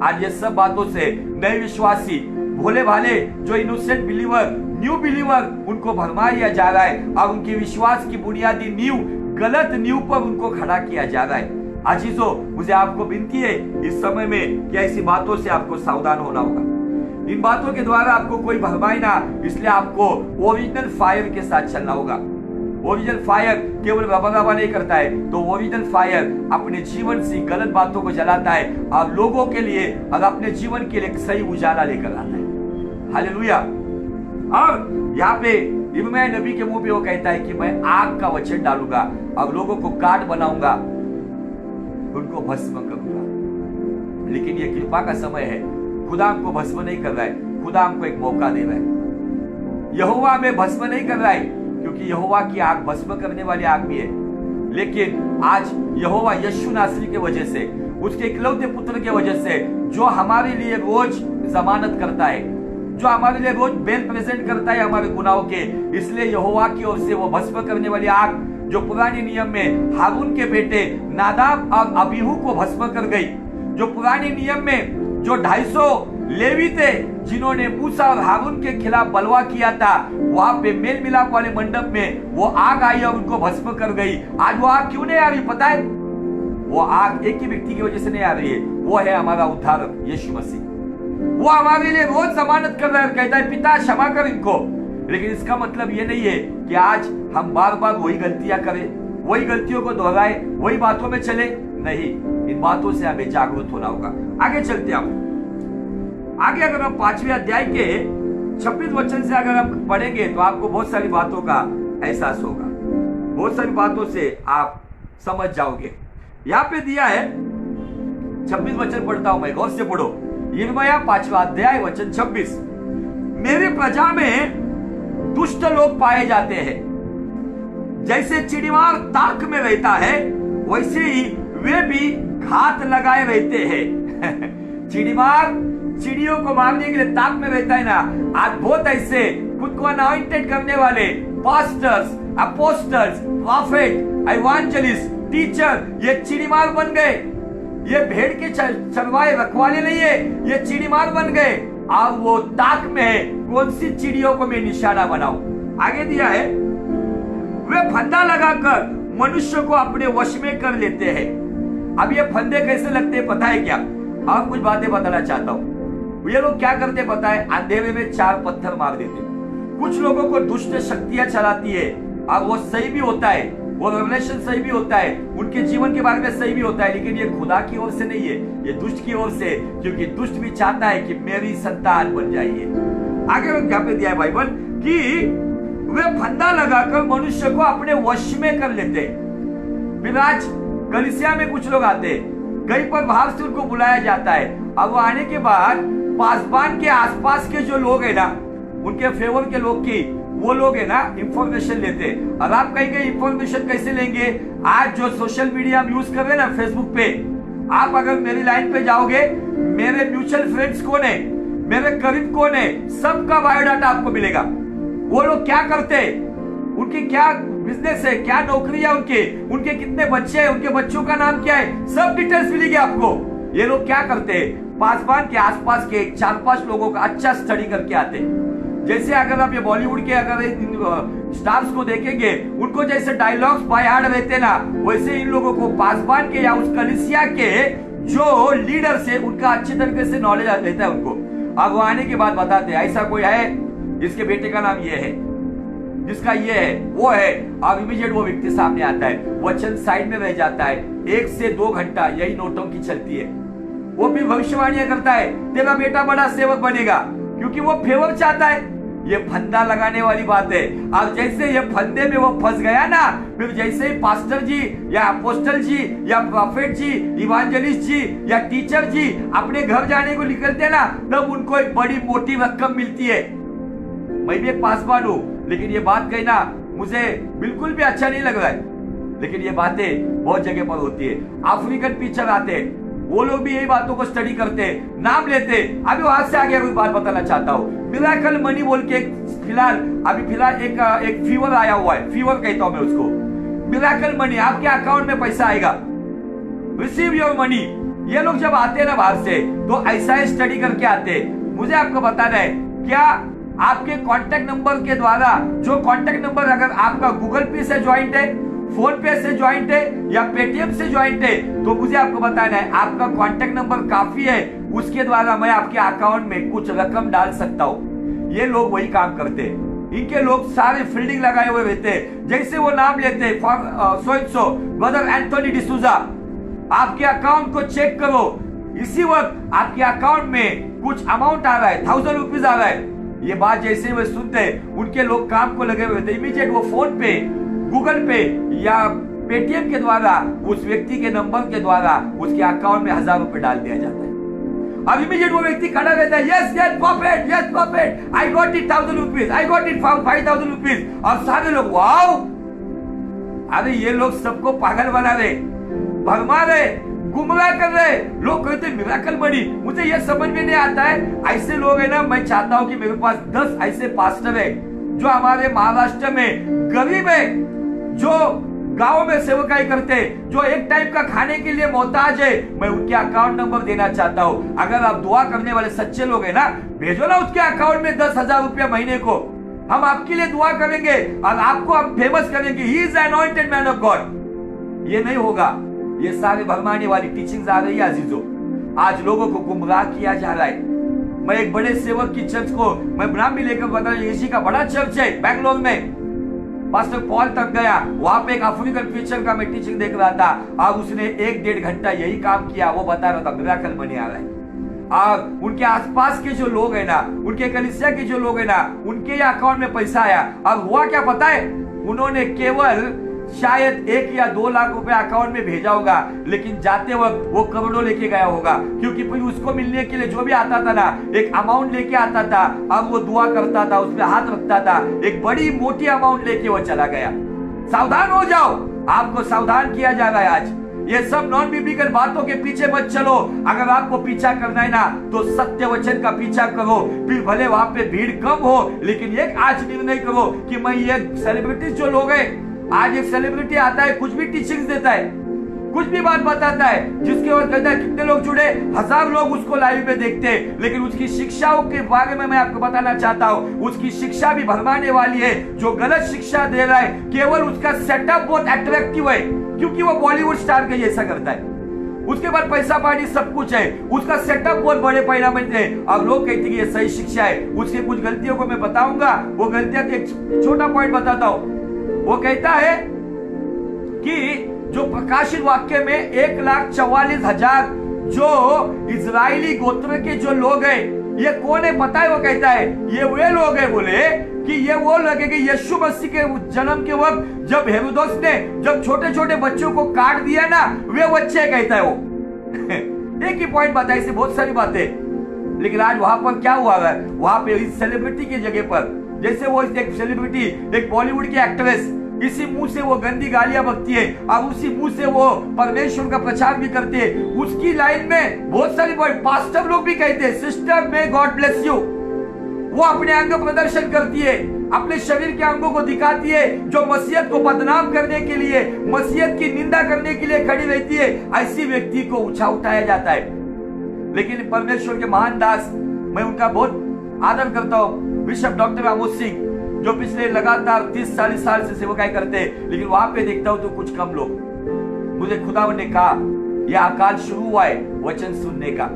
S1: आज ये सब बातों से नए विश्वासी, भोले भाले, जो इनोसेंट बिलीवर, न्यू बिलीवर, उनको भरमा दिया जा रहा है और उनकी विश्वास की बुनियादी नींव, गलत नींव पर उनको खड़ा किया जा रहा है। अजीजों, मुझे आपको विनती है इस समय में कि ऐसी बातों से आपको सावधान होना होगा। इन बातों के द्वारा आपको कोई भरमाए ना, इसलिए आपको ओरिजिनल फायर के साथ चलना होगा। ओरिजिनल फायर केवल रबा नहीं करता है, तो ओरिजिनल फायर अपने जीवन से गलत बातों को जलाता है और लोगों के लिए और अपने जीवन के लिए एक सही उजाला लेकर आता है। हालेलुया। और यहाँ पे यिर्मयाह नबी के मुंह पे वो कहता है कि मैं आग का वचन डालूंगा और लोगों को काट बनाऊंगा, उनको भस्म करूंगा। लेकिन ये कृपा का समय है, खुदा हमको भस्म नहीं कर रहा है, खुदा हमको एक मौका दे रहा है। यहोवा हमें भस्म नहीं कर रहा है, क्योंकि यहोवा की आग भस्म करने वाली आग भी है। लेकिन आज यहोवा यीशु नासरी के वजह से, उसके इकलौते पुत्र के वजह से, जो हमारे लिए रोज जमानत करता है, जो हमारे लिए रोज बेल प्रेजेंट करता है हमारे गुनाहों के, इसलिए यहोवा की ओर से वो भस्म करने वाली आग जो पुराने नियम में हारून के बेटे नादाब और अबीहू को भस्म कर गई, जो पुराने नियम में जो 250 लेवी थे जिन्होंने मूसा और हारून के खिलाफ बलवा किया था, वहां पे मेल मिलाप वाले मंडप में वो आग आई और उनको भस्म कर गई। आज वो आग क्यों नहीं आ रही पता है? वो आग एक ही व्यक्ति की वजह से नहीं आ रही है, वो है हमारा उद्धारक यीशु मसीह। वो हमारे लिए रोज जमानत कर रहा है, कहता है पिता क्षमा कर इनको। लेकिन इसका मतलब ये नहीं है कि आज हम बार बार वही गलतियां करें, वही गलतियों को दोहराए, वही बातों में चले। नहीं, इन बातों से हमें जागरूक होना होगा। आगे चलते हम आगे, अगर हम 5वें अध्याय के 26 वचन से अगर हम पढ़ेंगे तो आपको बहुत सारी बातों का एहसास होगा, बहुत सारी बातों से आप समझ जाओगे। यहाँ पे दिया है 26 वचन पढ़ता हूं मैं, गौर से पढ़ो। यिर्मयाह 5वां अध्याय वचन 26। मेरे प्रजा में दुष्ट लोग पाए जाते हैं, जैसे चिड़िमार ताक में रहता है वैसे ही वे भी घात लगाए रहते हैं। चिड़िमार चिड़ियों को मारने के लिए ताक में रहता है ना। आज बहुत ऐसे खुद को अनॉइंटेड करने वाले पास्टर्स, अपोस्टल्स, प्रॉफिट, इवांजेलिस्ट, टीचर, ये चिड़िमार बन गए। ये भेड़ के चरवाए रखवाले नहीं है, ये चिड़िमार बन गए और वो ताक में है कौन सी चिड़ियों को मैं निशाना बनाऊं। आगे दिया है, वे फंदा लगाकर मनुष्य को अपने वश में कर लेते हैं। अब ये फंदे कैसे लगते हैं पता है क्या? और कुछ बातें बताना चाहता हूं। ये लोग क्या करते पता है? अंधेरे में 4 पत्थर मार देते। कुछ लोगों को दुष्ट शक्तियां चलाती है और वो सही भी होता है, वो रेवलेशन सही भी होता है, उनके जीवन के बारे में सही भी होता है, लेकिन ये खुदा की ओर से नहीं है, ये दुष्ट की ओर से, क्योंकि दुष्ट भी चाहता है कि मेरी संतान बन जाइए। आगे क्या पे दिया है बाइबल कि वे फंदा लगाकर मनुष्य को अपने वश में कर लेते। फिर आज कलीसिया में कुछ लोग आते, कहीं पर बाहर से उनको बुलाया जाता है, अब वो आने के बाद पासबान के आसपास के जो लोग है ना, उनके फेवर के लोग की, वो लोग है ना इंफॉर्मेशन लेते। और आप कहीं इंफॉर्मेशन कैसे लेंगे? आज जो सोशल मीडिया हम यूज कर रहे हैं ना, फेसबुक पे, आप अगर मेरी लाइन पे जाओगे, मेरे म्यूचुअल फ्रेंड्स कौन है, मेरे करीब कौन है, सबका बायोडाटा आपको मिलेगा। वो लोग क्या करते हैं, उनकी क्या बिजनेस है, क्या नौकरी है उनके कितने बच्चे हैं, उनके बच्चों का नाम क्या है, सब डिटेल्स मिलेगी आपको। ये लोग क्या करते हैं, पासवान के आसपास के 4-5 लोगों का अच्छा स्टडी करके आते हैं। जैसे अगर आप ये बॉलीवुड के अगर स्टार्स को देखेंगे, उनको जैसे डायलॉग्स बाय हार्ट रहते ना, वैसे इन लोगों को पासवान के या उस कलिसिया के जो लीडर से उनका अच्छी तरीके से नॉलेज रहता है उनको। अब वो आने के बाद बताते हैं ऐसा कोई है, इसके बेटे का नाम ये है, जिसका ये है वो है। अब इमीडिएट वो व्यक्ति सामने आता है, वचन साइड में रह जाता है। 1 से 2 घंटा यही नोटों की चलती है। वो भी भविष्यवाणियां करता है, तेरा बेटा बड़ा सेवक बनेगा, क्योंकि वो फेवर चाहता है। ये फंदा लगाने वाली बात है। अब जैसे ये फंदे में वो फंस गया ना, फिर जैसे ही पास्टर जी या अपोस्टल जी या प्रॉफेट जी, इवांजलिस्ट जी या टीचर जी अपने घर जाने को निकलते ना, तब उनको एक बड़ी मोटी रकम मिलती है। मैं भी एक पासवान हूं, लेकिन ये बात कही ना, मुझे बिल्कुल भी अच्छा नहीं लग रहा है, लेकिन ये बातें बहुत जगह पर होती है। अफ्रीकन पिक्चर आते हैं, वो लोग भी यही बातों को स्टडी करते, नाम लेते। अभी वहां से आगे कोई बात बताना चाहता हूँ। मिरेकल मनी बोल के फिलहाल एक फीवर आया हुआ है, फीवर कहता हूं मैं उसको। मिरेकल मनी, आपके अकाउंट में पैसा आएगा, रिसीव योर मनी। ये लोग जब आते हैं ना बाहर से, तो ऐसा ही स्टडी करके आते। मुझे आपको बताना है, क्या आपके कॉन्टेक्ट नंबर के द्वारा, जो कॉन्टेक्ट नंबर अगर आपका गूगल पे से ज्वाइंट है, फोन पे से ज्वाइंट है या पेटीएम से ज्वाइंट है, तो मुझे आपको बताना है आपका कॉन्टेक्ट नंबर काफी है, उसके द्वारा मैं आपके अकाउंट में कुछ रकम डाल सकता हूँ। ये लोग वही काम करते हैं। इनके लोग सारे फील्डिंग लगाए हुए रहते हैं। जैसे वो नाम लेते हैं, सो ब्रदर एंथोनी डिसूजा, आपके अकाउंट को चेक करो, इसी वक्त आपके अकाउंट में कुछ अमाउंट आ रहा है, 1000 रुपीज आ रहा है। ये बात जैसे वे सुनते हैं, उनके लोग काम को लगे हुए थे, इमीडिएट वो फोन पे, गूगल पे या पेटीएम के द्वारा उस व्यक्ति के नंबर के द्वारा उसके अकाउंट में 1000 रुपए डाल दिया जाता है। अब इमीडिएट वो व्यक्ति खड़ा रहता है, yes profit, I got it 1000 rupees, I got it 5000 rupees. और सारे लोग वाओ, अरे ये लोग सबको पागल बना रहे, भरमा रहे, गुमराह कर रहे। लोग कहते मिरेकल मनी, मुझे ये समझ में नहीं आता है। ऐसे लोग है ना, मैं चाहता हूं कि मेरे पास 10 ऐसे पास्टर है जो हमारे महाराष्ट्र में गरीब है, जो गांव में सेवकाई करते, जो एक टाइम का खाने के लिए मोहताज है। मैं उनके अकाउंट नंबर देना चाहता हूं। अगर आप दुआ करने वाले सच्चे लोग हैं ना, भेजो ना उसके अकाउंट में 10,000 रुपया महीने को, हम आपके लिए दुआ करेंगे और आपको हम फेमस करेंगे। He is anointed man of God. ये नहीं होगा। ये सारे भरमाने वाली टीचिंग्स आ रही है अजीजों, आज लोगों को गुमराह किया जा रहा है। मैं एक बड़े सेवक की चर्च को मैं नाम भी लेकर बता रहा हूं, एसी का बड़ा चर्च है बैंगलोर में, पास्टर पॉल तक गया, वहां पे एक अफ्रीकन प्रीचर का मैं टीचिंग देख रहा था और उसने 1-1.5 घंटा यही काम किया। वो बता रहा था मिरेकल मनी आ रहा है। और उनके आसपास के जो लोग है ना, उनके कलीसिया के जो लोग है ना, उनके अकाउंट में पैसा आया। और हुआ क्या पता है, उन्होंने केवल शायद 1 या 2 लाख रुपए अकाउंट में भेजा होगा, लेकिन जाते वक्त वो करोड़ों लेके गया होगा, क्योंकि फिर उसको मिलने के लिए जो भी आता था ना, एक अमाउंट लेके आता था। अब वो दुआ करता था, उस पर हाथ रखता था, एक बड़ी मोटी अमाउंट लेके वो चला गया। सावधान हो जाओ, आपको सावधान किया जा रहा है आज। ये सब नॉन बिब्लिकल बातों के पीछे मत चलो। अगर आपको पीछा करना है ना, तो सत्य वचन का पीछा करो। फिर भले वहां पे भीड़ कम हो, लेकिन एक आज निर्णय करो कि मैं ये सेलिब्रिटी जो लोग हैं, आज एक सेलिब्रिटी आता है, कुछ भी टीचिंग्स देता है, कुछ भी बात बताता है, जिसके बाद कहता है कितने लोग जुड़े, 1000 लोग उसको लाइव में देखते हैं, लेकिन उसकी शिक्षाओं के बारे में मैं आपको बताना चाहता हूं, उसकी शिक्षा भी भरमाने वाली है। जो गलत शिक्षा दे रहा है, केवल उसका सेटअप बहुत अट्रैक्टिव है, क्योंकि वो बॉलीवुड स्टार के जैसा करता है। उसके बाद पैसा पानी सब कुछ है, उसका सेटअप बहुत बड़े पैमाने में है। अब लोग कहते हैं ये सही शिक्षा है। उसकी कुछ गलतियों को मैं बताऊंगा, वो गलतियां एक छोटा पॉइंट बताता हूं। वो कहता है कि जो प्रकाशित वाक्य में 1,44,000 जो इजरायली गोत्र के जो लोग हैं, ये कौन है पता है? वो कहता है ये वे लोग हैं, बोले कि ये वो लोग हैं कि यीशु मसीह के जन्म के वक्त जब हेरोदस ने जब छोटे छोटे बच्चों को काट दिया ना, वे बच्चे, कहता है वो। एक ही पॉइंट बताया, इससे बहुत सारी बातें। लेकिन आज वहां पर क्या हुआ है, वहां पे इस सेलिब्रिटी की जगह पर, जैसे वो एक सेलिब्रिटी, एक बॉलीवुड की एक्ट्रेस, इसी मुंह से वो गंदी गालियां बकती है और उसी मुंह से वो परमेश्वर का प्रचार भी करती है। उसकी लाइन में बहुत सारे पास्टर लोग भी कहते हैं sister may God bless you. वो अपने अंग प्रदर्शन करती है, अपने शरीर के अंगों को दिखाती है, जो मसीहत को बदनाम करने के लिए, मसीहत की निंदा करने के लिए खड़ी रहती है। ऐसी व्यक्ति को ऊंचा उठाया जाता है। लेकिन परमेश्वर के महान दास, मैं उनका बहुत आदर करता हूं, बिशप डॉक्टर आमोस सिंह, जो पिछले लगातार 30-40 साल से सेवकाई करते हैं, लेकिन वहां पे देखता हूं तो कुछ कम लोग। मुझे खुदावन ने कहा यह अकाल शुरू हुआ है वचन सुनने का।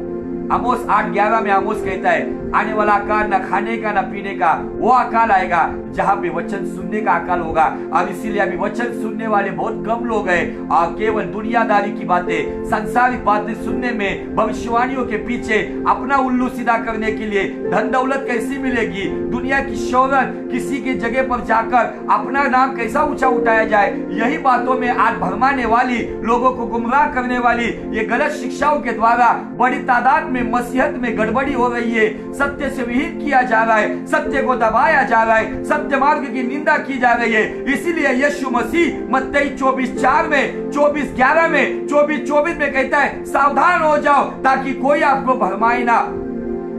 S1: आमोस 8:11 में आमोस कहता है आने वाला अकाल न खाने का न पीने का, वो अकाल आएगा जहां पे वचन सुनने का अकाल होगा। और इसीलिए अभी वचन सुनने वाले बहुत कम लोग हैं और केवल दुनियादारी की बातें, सांसारिक बातें सुनने में, भविष्यवाणियों के पीछे अपना उल्लू सीधा करने के लिए धन दौलत कैसी मिलेगी, दुनिया की शोहरत, किसी की जगह पर जाकर अपना नाम कैसा ऊंचा उठाया जाए, यही बातों में आज भरमाने वाली, लोगों को गुमराह करने वाली ये गलत शिक्षाओं के द्वारा बड़ी तादाद में मसीहत में गड़बड़ी हो रही है। सत्य से विहीन किया जा रहा है, सत्य को दबाया जा रहा है, सत्य मार्ग की निंदा की जा रही है। इसीलिए यीशु मसीह मत्ती 24:4 में, 24:11 में, 24:24 में कहता है सावधान हो जाओ ताकि कोई आपको भरमाए ना।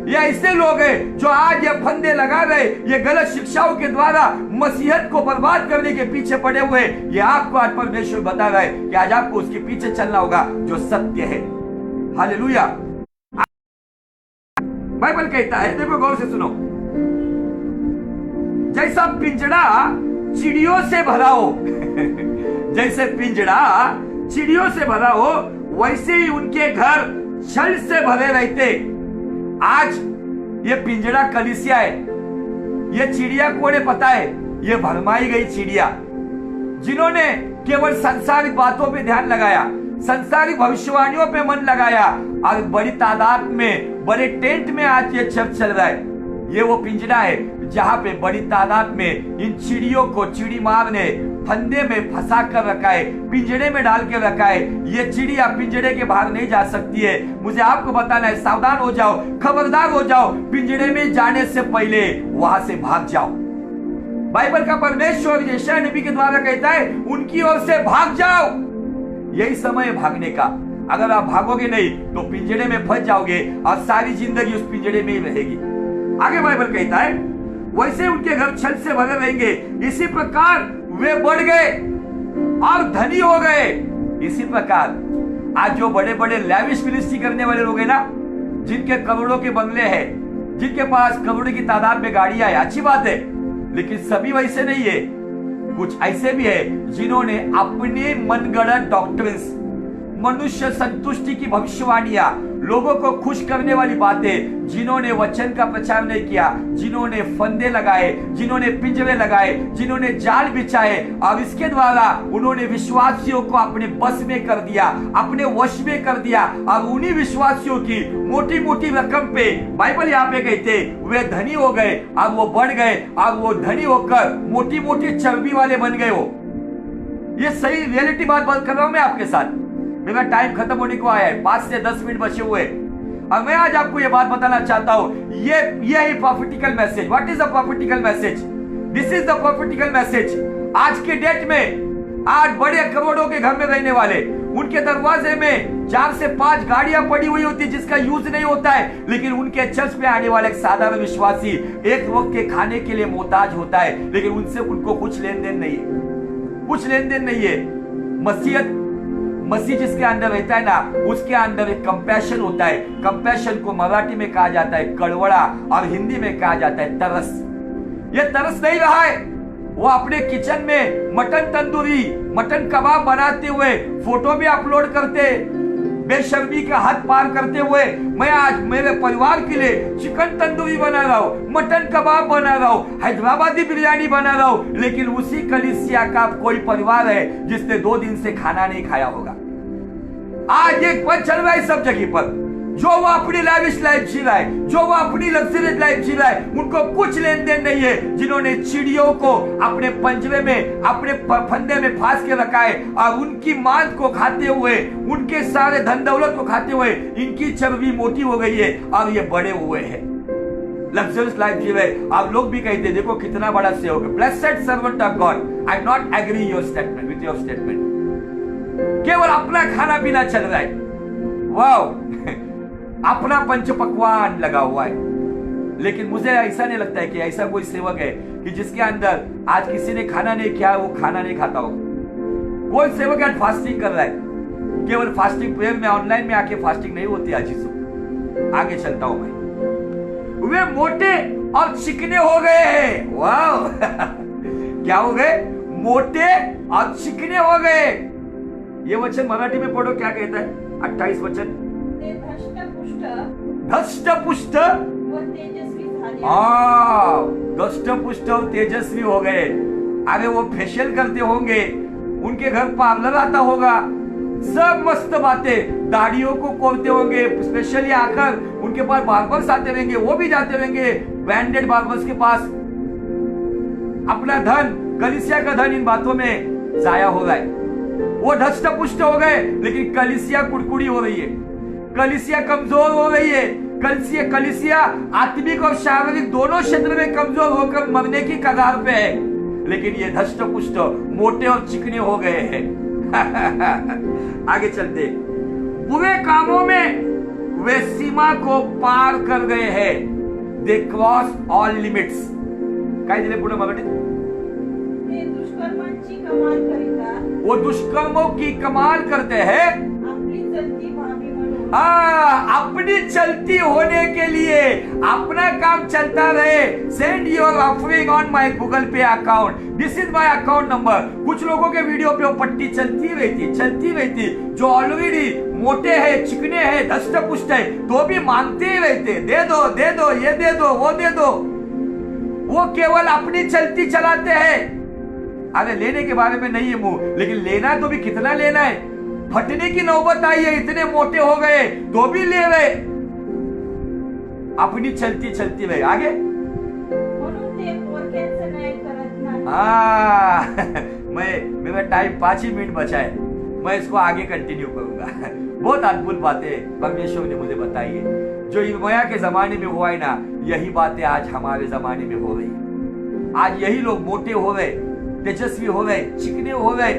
S1: ये ऐसे लोग हैं जो आज ये फंदे लगा रहे, ये गलत शिक्षाओं के द्वारा मसीहत को बर्बाद करने के पीछे पड़े हुए। ये आपको आज परमेश्वर बता रहा है कि आज आपको उसके पीछे चलना होगा जो सत्य है। हालेलुया। बाइबल कहता है, देखो गौर से सुनो, जैसा पिंजड़ा चिड़ियों से भरा हो जैसे पिंजड़ा चिड़ियों से भरा हो, वैसे ही उनके घर छल से भरे रहते। आज ये पिंजड़ा कलीसिया है। ये चिड़िया कौन है पता है? ये भरमाई गई चिड़िया, जिन्होंने केवल सांसारिक बातों पे ध्यान लगाया, सांसारिक भविष्यवाणियों पे मन लगाया और बड़ी तादाद में, बड़े टेंट में आज ये चर्च चल रहा है। ये वो पिंजरा है जहां पे बड़ी तादाद में इन चिड़ियों को चिड़ी मार ने फंदे में फंसा कर रखा है, पिंजरे में डाल के रखा है। ये चिड़िया पिंजरे के बाहर नहीं जा सकती है। मुझे आपको बताना है, सावधान हो जाओ, खबरदार हो जाओ, पिंजरे में जाने से पहले वहां से भाग जाओ। बाइबल का परमेश्वर यशायाह नबी के द्वारा कहता है उनकी ओर से भाग जाओ। यही समय है भागने का। अगर आप भागोगे नहीं तो पिंजरे में फंस जाओगे और सारी जिंदगी उस पिंजरे में ही रहेगी। आगे बाइबल कहता है वैसे उनके घर छल से भरे रहेंगे, इसी प्रकार वे बढ़ गए और धनी हो गए। इसी प्रकार आज जो बड़े बड़े लैविश मिनिस्ट्री करने वाले लोग हैं ना, जिनके करोड़ों के बंगले हैं, जिनके पास करोड़ों की तादाद में गाड़ियां है, अच्छी बात है, लेकिन सभी वैसे नहीं है। कुछ ऐसे भी है जिन्होंने अपने मनगढ़ंत डॉक्ट्रिन्स, मनुष्य संतुष्टि की भविष्यवाणियां, लोगों को खुश करने वाली बातें, जिन्होंने वचन का प्रचार नहीं किया, जिन्होंने फंदे लगाए, जिन्होंने पिंजरे लगाए, जिन्होंने जाल बिछाए और इसके द्वारा उन्होंने विश्वासियों को अपने बस में कर दिया, अपने वश में कर दिया और उन्हीं विश्वासियों की मोटी मोटी रकम पे, बाइबल यहाँ पे कहते वे धनी हो गए और वो बढ़ गए और वो धनी होकर मोटी मोटी चर्बी वाले बन गए हो। ये सही रियलिटी बात कर रहा हूं मैं आपके साथ। मेरा टाइम खत्म होने को आया है, 5 से 10 मिनट बचे हुए और मैं आज आपको ये बात बताना चाहता हूं। ये है prophetical message. What is the prophetical message? This is the prophetical message. आज के डेट में आज बड़े करोड़ों के घर में रहने वाले, उनके दरवाजे में 4 से 5 गाड़ियां पड़ी हुई होती है जिसका यूज नहीं होता है, लेकिन उनके चर्च में आने वाले एक साधारण विश्वासी एक वक्त के खाने के लिए मोहताज होता है, लेकिन उनसे उनको कुछ लेन देन नहीं है, कुछ लेन देन नहीं है। मसीह जिसके अंदर रहता है ना, उसके अंदर एक कंपैशन होता है। कंपैशन को मराठी में कहा जाता है कड़वड़ा और हिंदी में कहा जाता है तरस। ये तरस नहीं रहा है। वो अपने किचन में मटन तंदूरी, मटन कबाब बनाते हुए फोटो भी अपलोड करते, बेशर्मी का हद पार करते हुए मैं आज मेरे परिवार के लिए चिकन तंदूरी बना रहा हूँ, मटन कबाब बना रहा हूँ, हैदराबादी बिरयानी बना रहा हूँ, लेकिन उसी कलीसिया का कोई परिवार है जिसने 2 दिन से खाना नहीं खाया होगा। आज एक पद चल रहा है सब जगह पर, जो वो अपनी लाविश लाइफ जी रहा है, जो वो अपनी लग्जरियस लाइफ जी रहा है, उनको कुछ लेन देन नहीं है। जिन्होंने चिड़ियों को अपने पंजरे में, अपने फंदे में फांस के रखा है और उनकी मांस को खाते हुए, उनके सारे धन दौलत को खाते हुए इनकी चर्बी मोटी हो गई है और ये बड़े हुए हैं। लग्जरियस लाइफ जीवे। आप लोग भी कहते देखो कितना बड़ा सेवक है। Blessed servant of God, I am not agree your statement with your statement. केवल अपना खाना पीना चल रहा है, वाओ अपना पंच पकवान लगा हुआ है। लेकिन मुझे ऐसा नहीं लगता है कि ऐसा कोई सेवक है कि जिसके अंदर आज किसी ने खाना नहीं किया वो खाना नहीं खाता होगा। कोई सेवक आज फास्टिंग कर रहा है, केवल फास्टिंग प्रेयर में ऑनलाइन में आके फास्टिंग नहीं होती। आजीजों आगे चलता हूं मैं। वे मोटे और चिकने हो गए हैं, वाओ क्या हो गए? मोटे और चिकने हो गए। ये वचन मराठी में पढ़ो, क्या कहता है? 28 वचन। धष्ट पुष्ट पुष्ट और तेजस्वी हो गए। अरे वो फेशियल करते होंगे, उनके घर पार्लर आता होगा, सब मस्त बातें, दाढ़ियों को कोरते होंगे, स्पेशली आकर उनके पास बार्बर्स आते रहेंगे, वो भी जाते रहेंगे ब्रांडेड बार्बर्स के पास। अपना धन, कलीसिया का धन इन बातों में जाया हो रहा है। वो धष्ट पुष्ट हो गए, लेकिन कलीसिया कुड़कुड़ी हो रही है, कलीसिया कमजोर हो रही है। कलीसिया आत्मिक और शारीरिक दोनों क्षेत्र में कमजोर होकर मरने की कगार पे है। लेकिन ये धष्ट पुष्ट मोटे और चिकने हो गए हैं। आगे चलते, बुरे कामों में वे सीमा को पार कर गए हैं। They cross all limits. काय दिले पुढे मराठीत? वो दुष्कर्मों की कमाल करते हैं अपनी चलती होने के लिए। अपना काम चलता रहे। Send your offering on my Google Pay account, this is my account number. कुछ लोगों के वीडियो पे वो पट्टी चलती रहती, जो ऑलरेडी मोटे हैं, चिकने हैं, धष्ट पुष्ट है, तो भी मांगते ही रहते, दे दो ये दे दो वो दे दो। वो केवल अपनी चलती चलाते हैं। अरे लेने के बारे में नहीं है मुंह, लेकिन लेना तो भी कितना लेना है। फटने की नौबत आई है, इतने मोटे हो गए तो भी ले रहे, अपनी चलती रहे। आगे मेरा टाइम 5 ही मिनट बचा है, मैं इसको आगे कंटिन्यू करूंगा। बहुत अद्भुत बातें परमेश्वर ने मुझे बताई है। जो यिर्मयाह के जमाने में हुआ है ना, यही बातें आज हमारे जमाने में हो रही है। आज यही लोग मोटे हो गए, तेजस्वी हो गए, चिकने हो गए,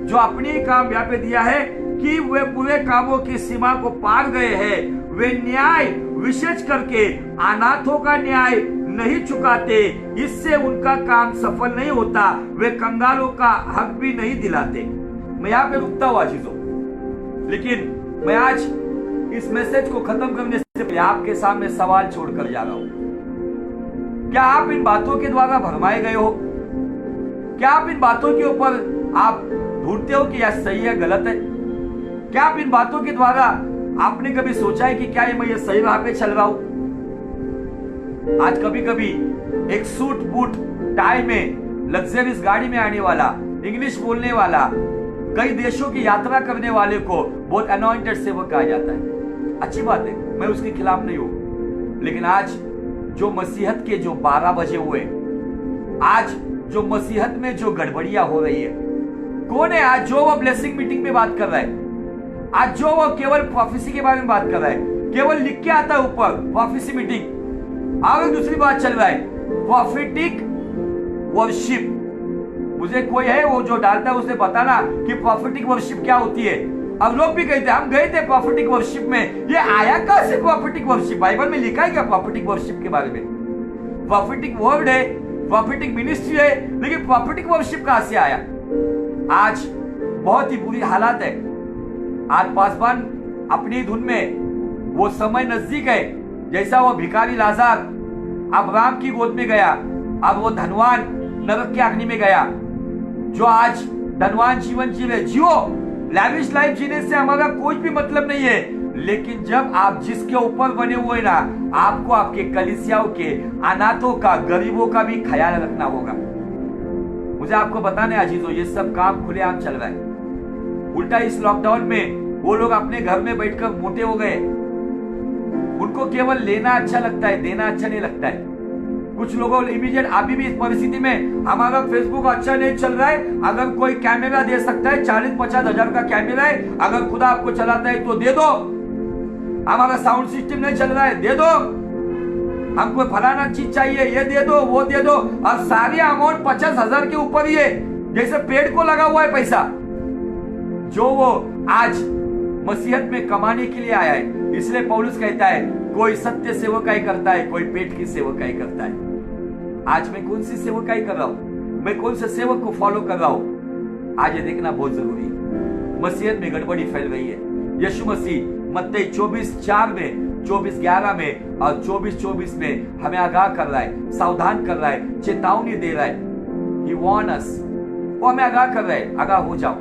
S1: जो अपनी काम यहाँ पे दिया है कि वे बुरे कामों की सीमा को पार गए हैं। वे न्याय, विशेष करके अनाथों का न्याय नहीं चुकाते, इससे उनका काम सफल नहीं होता। वे कंगालों का हक भी नहीं दिलाते। मैं यहाँ पे रुकता हूँ आजीजों, लेकिन मैं आज इस मैसेज को खत्म करने से पहले आपके सामने सवाल छोड़कर जा रहा हूँ। क्या आप इन बातों के द्वारा भरमाए गए हो? क्या आप इन बातों के ऊपर आप ढूंढते हो कि यह सही है गलत है? क्या आप इन बातों के द्वारा आपने कभी सोचा है कि क्या मैं सही राह पे चल रहा हूं? आज कभी कभी एक सूट बूट टाई में लग्जरियस गाड़ी में आने वाला, इंग्लिश बोलने वाला, कई देशों की यात्रा करने वाले को बहुत अनॉइंटेड सेवक कहा जाता है। अच्छी बात है, मैं उसके खिलाफ नहीं हूं। लेकिन आज जो मसीहत के जो 12 बजे हुए, आज जो मसीहत में जो गड़बड़ियां हो रही है, कौन है आज जो वो ब्लेसिंग मीटिंग में बात कर रहा है? आज जो वो केवल प्रोफेसी के बारे में बात कर रहा है, केवल लिख के आता है ऊपर प्रोफेसी मीटिंग। और दूसरी बात चल रहा है प्रॉफिटिक वर्शिप। मुझे कोई है वो जो डालता है, उसे बताना कि प्रॉफिटिक वर्शिप क्या होती है। अब लोग भी कहते हैं हम गए थे प्रॉफिटिक वर्शिप में, ये आया कहां से प्रॉफिटिक वर्शिप? बाइबल में लिखा है क्या प्रॉफिटिक वर्शिप के बारे में? प्रॉफिटिक वर्ड है, प्रॉफिटिक मिनिस्ट्री है, लेकिन प्रॉफिटिक वर्शिप कहां से आया? आज बहुत ही बुरी हालात है। आज पासवान अपनी धुन में, वो समय नजदीक है जैसा वो भिखारी लाजार अब्राहम की गोद में गया, अब वो धनवान नरक की अग्नि में गया। जो आज धनवान जीवन जीवे, जियो, लैविश लाइफ जीने से हमारा कोई भी मतलब नहीं है। लेकिन जब आप जिसके ऊपर बने हुए ना, आपको आपके कलीसियाओं के, अनाथों का, गरीबों का भी ख्याल रखना होगा। मुझे आपको बताने अजीजों, ये सब काम खुलेआम चल रहा है। उल्टा इस लॉकडाउन में वो लोग अपने घर में बैठकर मोटे हो गए। उनको केवल लेना अच्छा लगता है, देना अच्छा नहीं लगता है। कुछ लोगों इमीडिएट, अभी भी इस परिस्थिति में हमारा फेसबुक अच्छा नहीं चल रहा है, अगर कोई कैमरा दे सकता है, 40-50 हजार का कैमरा है, अगर खुदा आपको चलाता है तो दे दो। हमारा साउंड सिस्टम नहीं चल रहा है, दे दो। हमको फलाना चीज चाहिए, ये दे दो वो दे दो, और सारी अमाउंट 50,000 के ऊपर ही है, जैसे पेड़ को लगा हुआ है पैसा, जो वो आज मसीहत में कमाने के लिए आया है। इसलिए पौलुस कहता है कोई सत्य सेवकाई करता है, कोई पेट की सेवकाई करता है। आज मैं कौन सी सेवकाई कर रहा हूं, मैं कौन से सेवक को फॉलो कर रहा हूं, आज ये देखना बहुत जरूरी है। मसीहत में गड़बड़ी फैल रही है। यीशु मसीह मत्ती 24:4 में, 24:11 में और 24:24 में हमें आगाह कर रहा है, सावधान कर रहा है, चेतावनी दे रहा है। He warn us, वो हमें आगाह कर रहा है, आगाह हो जाओ,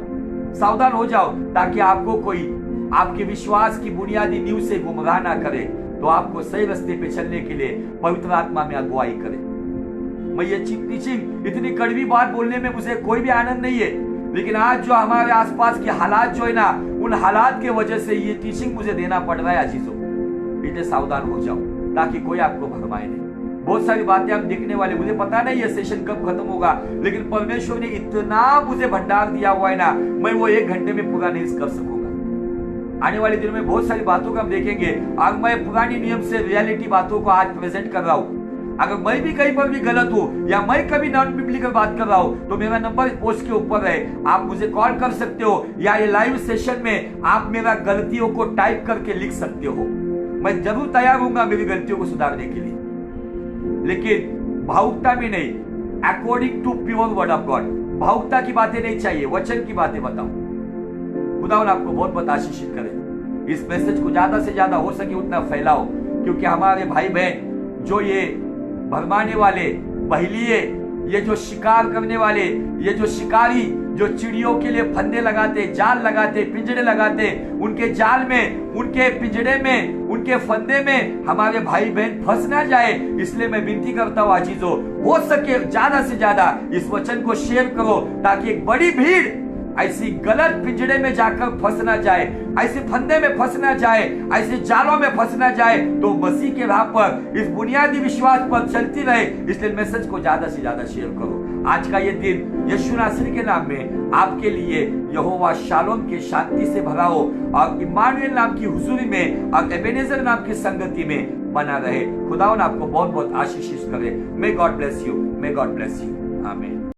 S1: सावधान हो जाओ, ताकि आपको कोई आपके विश्वास की बुनियादी नींव से गुमराह ना करे, तो आपको सही रास्ते पे चलने के लिए पवित्र आत्मा में अगुवाई करे। मैं ये टीचिंग, इतनी कड़वी बात बोलने में मुझे कोई भी आनंद नहीं है, लेकिन आज जो हमारे आसपास के हालात जो है ना, उन हालात के वजह से ये टीचिंग मुझे देना पड़ रहा है अजीजों। इसलिए सावधान हो जाओ, ताकि कोई आपको भरमाए नहीं। बहुत सारी बातें हम देखने वाले, मुझे पता नहीं ये सेशन कब खत्म होगा, लेकिन परमेश्वर ने इतना मुझे भंडार दिया हुआ है ना, मैं वो 1 घंटे में पूरा नहीं कर सकूंगा। आने वाले दिनों में बहुत सारी बातों को हम देखेंगे, और मैं पुरानी नियम से रियलिटी बातों को आज प्रेजेंट कर रहा हूँ। अगर मैं भी कहीं पर भी गलत हूँ या मैं कभी नॉन बिब्लिकल बात कर रहा हूँ, तो मेरा नंबर पोस्ट के ऊपर है, आप मुझे कॉल कर सकते हो, या ये लाइव सेशन में आप मेरा गलतियों को टाइप करके लिख सकते हो। मैं जरूर तैयार हूंगा मेरी गलतियों को सुधारने के लिए, लेकिन भावुकता में नहीं, according to pure word of God. भावुकता की बातें नहीं चाहिए, वचन की बातें बताओ। खुदावन आपको बहुत बहुत आशीषित करे। इस मैसेज को ज्यादा से ज्यादा हो सके उतना फैलाओ, क्योंकि हमारे भाई बहन जो ये भरमाने वाले, बहलिए, ये जो शिकार करने वाले, ये जो शिकारी जो चिड़ियों के लिए फंदे लगाते, जाल लगाते, पिंजड़े लगाते, उनके जाल में, उनके पिंजड़े में, उनके फंदे में हमारे भाई बहन फंस ना जाए, इसलिए मैं विनती करता हूँ आजीजों, हो सके ज्यादा से ज्यादा इस वचन को शेयर करो, ताकि एक बड़ी भीड़ ऐसी गलत पिंजड़े में जाकर फंस ना जाए, ऐसे फंदे में फंस ना जाए, ऐसे जालों में फंस ना जाए, तो मसीह के राह पर इस बुनियादी विश्वास पर चलती रहे। इसलिए मैसेज को ज्यादा से ज्यादा शेयर करो। आज का ये दिन यीशु नासरी के नाम में आपके लिए यहोवा शालोम के शांति से भरा हो, और इम्मानुएल नाम की हुजूरी में और एबेनेजर नाम की संगति में बना रहे। खुदावन आपको बहुत बहुत आशीषित करे। May God bless you, may God bless you. आमीन।